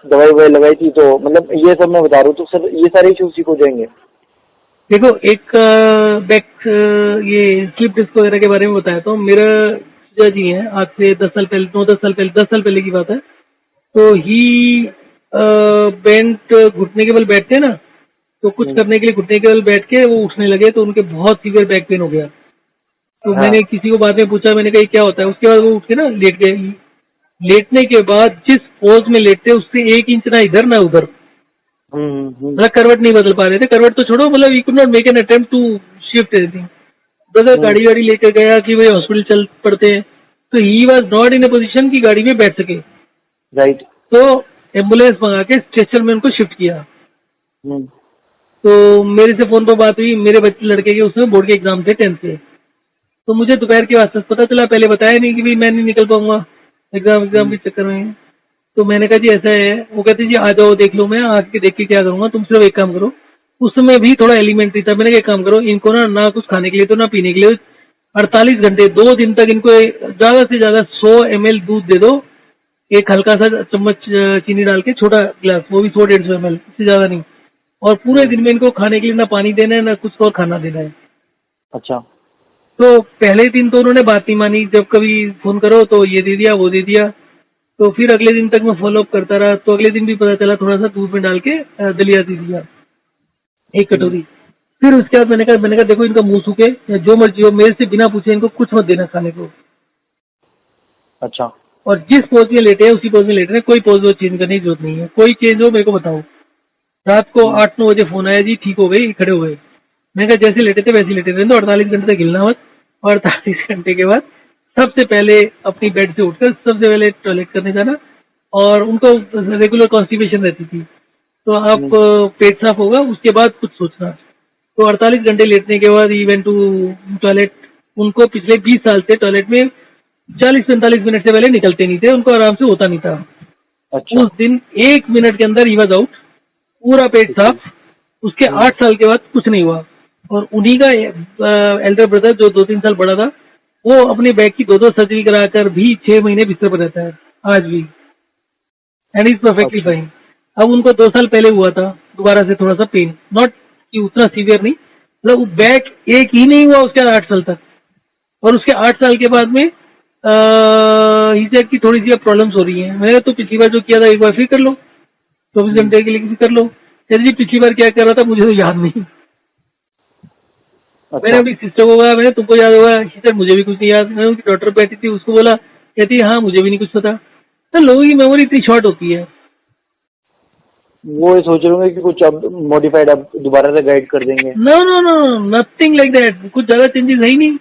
दवाई ववाई लगाई थी, तो मतलब ये सब मैं बता रहा हूँ, तो सर ये सारे इश्यूज ठीक हो जाएंगे? देखो, एक बैक ये स्लिप डिस्क वगैरह के बारे में बताया तो मेरा जीजा जी हैं, आज से 10 साल पहले, 10 साल पहले की बात है। तो ही बेंट, घुटने के बल बैठते हैं ना, तो कुछ करने के लिए घुटने के बल बैठ के वो उठने लगे, तो उनके बहुत सीवियर बैक पेन हो गया। तो हाँ। मैंने किसी को बाद में पूछा, मैंने कहा ये क्या होता है? उसके बाद वो उठ के ना लेट गए। लेटने के बाद जिस पोज में लेटते, उससे 1 इंच ना इधर ना उधर, मतलब करवट नहीं बदल पा रहे थे। करवट तो छोड़ो, मतलब we could not make an attempt to shift anything. अगर गाड़ी वाड़ी लेकर गया कि भाई हॉस्पिटल चल पड़ते हैं, तो he was not in A position की गाड़ी में बैठ सके। राइट। तो एम्बुलेंस मंगा के स्ट्रेचर में उनको शिफ्ट किया। हम्म। तो मेरे से फोन पर बात हुई, मेरे बच्चे लड़के के उसमें बोर्ड के एग्जाम थे 10th के। तो मुझे दोपहर के वास्ते पता चला, पहले बताया नहीं कि भाई मैं नहीं निकल पाऊंगा एग्जाम के चक्कर में। तो मैंने कहा जी ऐसा है। वो कहते जी आ जाओ देख लो, मैं आके देख के क्या करूंगा, तुम सिर्फ एक काम करो। उसमें भी थोड़ा एलिमेंट्री था। मैंने क्या काम करो, इनको ना कुछ खाने के लिए तो ना पीने के लिए, 48 घंटे 2 दिन तक इनको ज्यादा से ज्यादा 100 ml दूध दे दो, एक हल्का सा चम्मच चीनी डाल के, छोटा गिलास, वो भी 100-150 ml, इससे ज्यादा नहीं। और पूरे दिन में इनको खाने के लिए ना पानी देना है ना कुछ और खाना देना है। अच्छा। तो पहले दिन तो उन्होंने बात नहीं मानी, जब कभी फोन करो तो ये दे दिया वो दे दिया। तो फिर अगले दिन तक मैं फॉलो अप करता रहा, तो अगले दिन भी पता चला, थोड़ा सा दूध में डाल के दलिया दे दिया, 1 कटोरी। फिर उसके बाद मैंने कहा देखो इनका मुंह सूखे या जो मर्जी हो, मेरे से बिना पूछे इनको कुछ मत देना खाने को। अच्छा। और जिस पोज में लेटे हैं उसी पोज में लेटे हैं, कोई पोज चेंज करने की जरूरत नहीं है। कोई चेंज हो मेरे को बताओ। रात को 8-9 बजे फोन आया, जी ठीक हो गई, खड़े हो गए। मैंने कहा जैसे लेटे थे वैसे लेटे थे, तो 48 घंटे तक हिलना मत। और 48 घंटे के बाद सबसे पहले अपनी बेड से उठकर सबसे पहले टॉयलेट करने जाना। और उनको रेगुलर कॉन्स्टिपेशन रहती थी, तो आप पेट साफ होगा उसके बाद कुछ सोचना। तो 48 घंटे लेटने के बाद इवेंट टू टॉयलेट, उनको पिछले 20 साल से टॉयलेट में 40-45 मिनट से पहले निकलते नहीं थे, उनको आराम से होता नहीं था। अच्छा। उस दिन 1 मिनट के अंदर ही वॉज आउट, पूरा पेट साफ। उसके 8 साल के बाद कुछ नहीं हुआ। और उन्हीं का एल्डर ब्रदर जो 2-3 साल बड़ा था, वो अपने बैक की 2-2 सर्जरी कराकर भी 6 महीने बिस्तर पर रहता है आज भी, एंड इज परफेक्टली अच्छा। फाइन। अब उनको 2 साल पहले हुआ था दोबारा से थोड़ा सा पेन, नॉट कि उतना सीवियर नहीं, मतलब बैक एक ही नहीं हुआ उसके 8 साल तक, और उसके 8 साल के बाद में ही सेड की थोड़ी सी अब प्रॉब्लम्स हो रही हैं। मैंने तो पिछली बार जो किया था एक बार फिर कर लो, 24 घंटे के लिए भी कर लो। कहते जी पिछली बार क्या कर रहा था मुझे तो याद नहीं। मैंने अच्छा। अपनी सिस्टर को बोला, मैंने तुमको याद होगा? सिस्टर मुझे भी कुछ नहीं याद। मैंने उनकी डॉक्टर बैठी थी उसको बोला, कहती हाँ मुझे भी नहीं कुछ पता। तो लोगों की मेमोरी इतनी शॉर्ट होती है। वो ये सोच रहे होंगे कि कुछ अब मॉडिफाइड अब दोबारा से गाइड कर देंगे। No no no, nothing like that, कुछ ज्यादा चेंजेस है ही नहीं।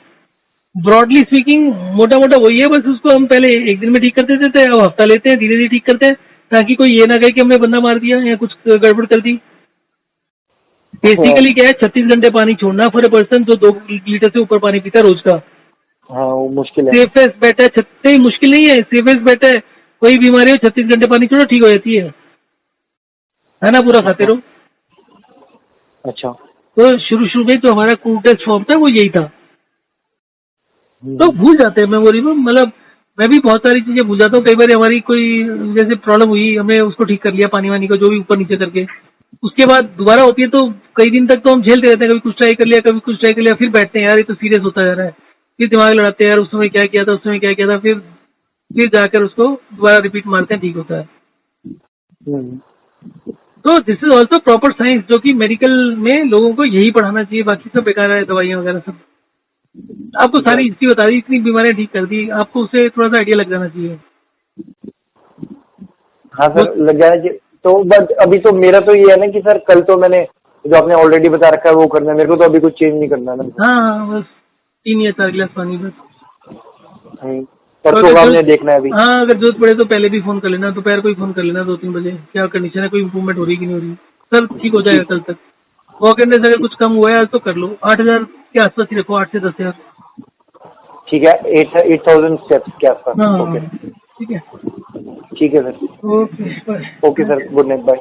ब्रॉडली स्पीकिंग मोटा मोटा वही है, बस उसको हम पहले एक दिन में ठीक कर देते थे, अब हफ्ता लेते हैं, धीरे धीरे ठीक करते हैं, ताकि कोई ये ना कहे कि हमने बंदा मार दिया या कुछ गड़बड़ कर दी। बेसिकली क्या है, 36 घंटे पानी छोड़ना फॉर ए पर्सन जो 2 लीटर से ऊपर पानी पीता है रोज का। हाँ वो मुश्किल है। सेफेस्ट बेट है, छत्ते मुश्किल नहीं है, सेफेस्ट बेट है। कोई बीमारी हो 36 घंटे पानी छोड़ो ठीक हो जाती है ना, पूरा खाते अच्छा। रहो। अच्छा। तो शुरू में जो हमारा क्रूडेस्ट फॉर्म था वो यही था। तो हम्म। भूल जाते हैं मेमोरी में, मतलब मैं भी बहुत सारी चीजें भूल जाता हूँ। कई बार हमारी कोई जैसे प्रॉब्लम हुई, हमने उसको ठीक कर लिया पानी वानी को जो भी ऊपर नीचे करके, उसके बाद दोबारा होती है तो कई दिन तक तो हम झेलते रहते हैं, कभी कुछ ट्राई कर लिया कभी कुछ ट्राई कर लिया, फिर बैठते हैं यार ये तो सीरियस होता जा रहा है, फिर दिमाग लड़ाते हैं यार उस समय क्या किया था, उस समय क्या किया था, फिर जाकर उसको दोबारा रिपीट मारते हैं, ठीक होता है। हम्म। तो this is also proper science, जो कि मेडिकल में लोगों को यही पढ़ाना चाहिए, बाकी सब बेकार है, दवाइयाँ वगैरह सब। आपको सारी Right. हिस्ट्री बता दी, इतनी बीमारियां ठीक कर दी, आपको उससे थोड़ा सा आइडिया लग जाना चाहिए। हाँ वो सर लग जाना चाहिए। तो बट अभी तो मेरा तो ये है ना कि सर कल तो मैंने जो आपने ऑलरेडी बता रखा है वो करना है, मेरे को तो अभी कुछ चेंज नहीं करना है ना। हाँ हाँ, बस 3 या 4 गिलास पानी बस। तो परसों अगर का हमने जरूरत देखना है अभी। हाँ, अगर जरूरत पड़े तो पहले भी फोन कर लेना, दोपहर को ही फोन कर लेना 2-3 बजे, क्या कंडीशन है, कोई इम्प्रूवमेंट हो रही है कि नहीं हो रही। सर ठीक हो जाएगा ठीक। कल तक। वॉक एंड अगर कुछ कम हुआ है आज तो कर लो, 8,000 के आसपास ही रखो, 8 से 10,000। ठीक है 8,000 स्टेप्स के आसपास। ओके। हाँ ठीक है। ठीक है sir. Okay bye. Okay sir, good night, bye.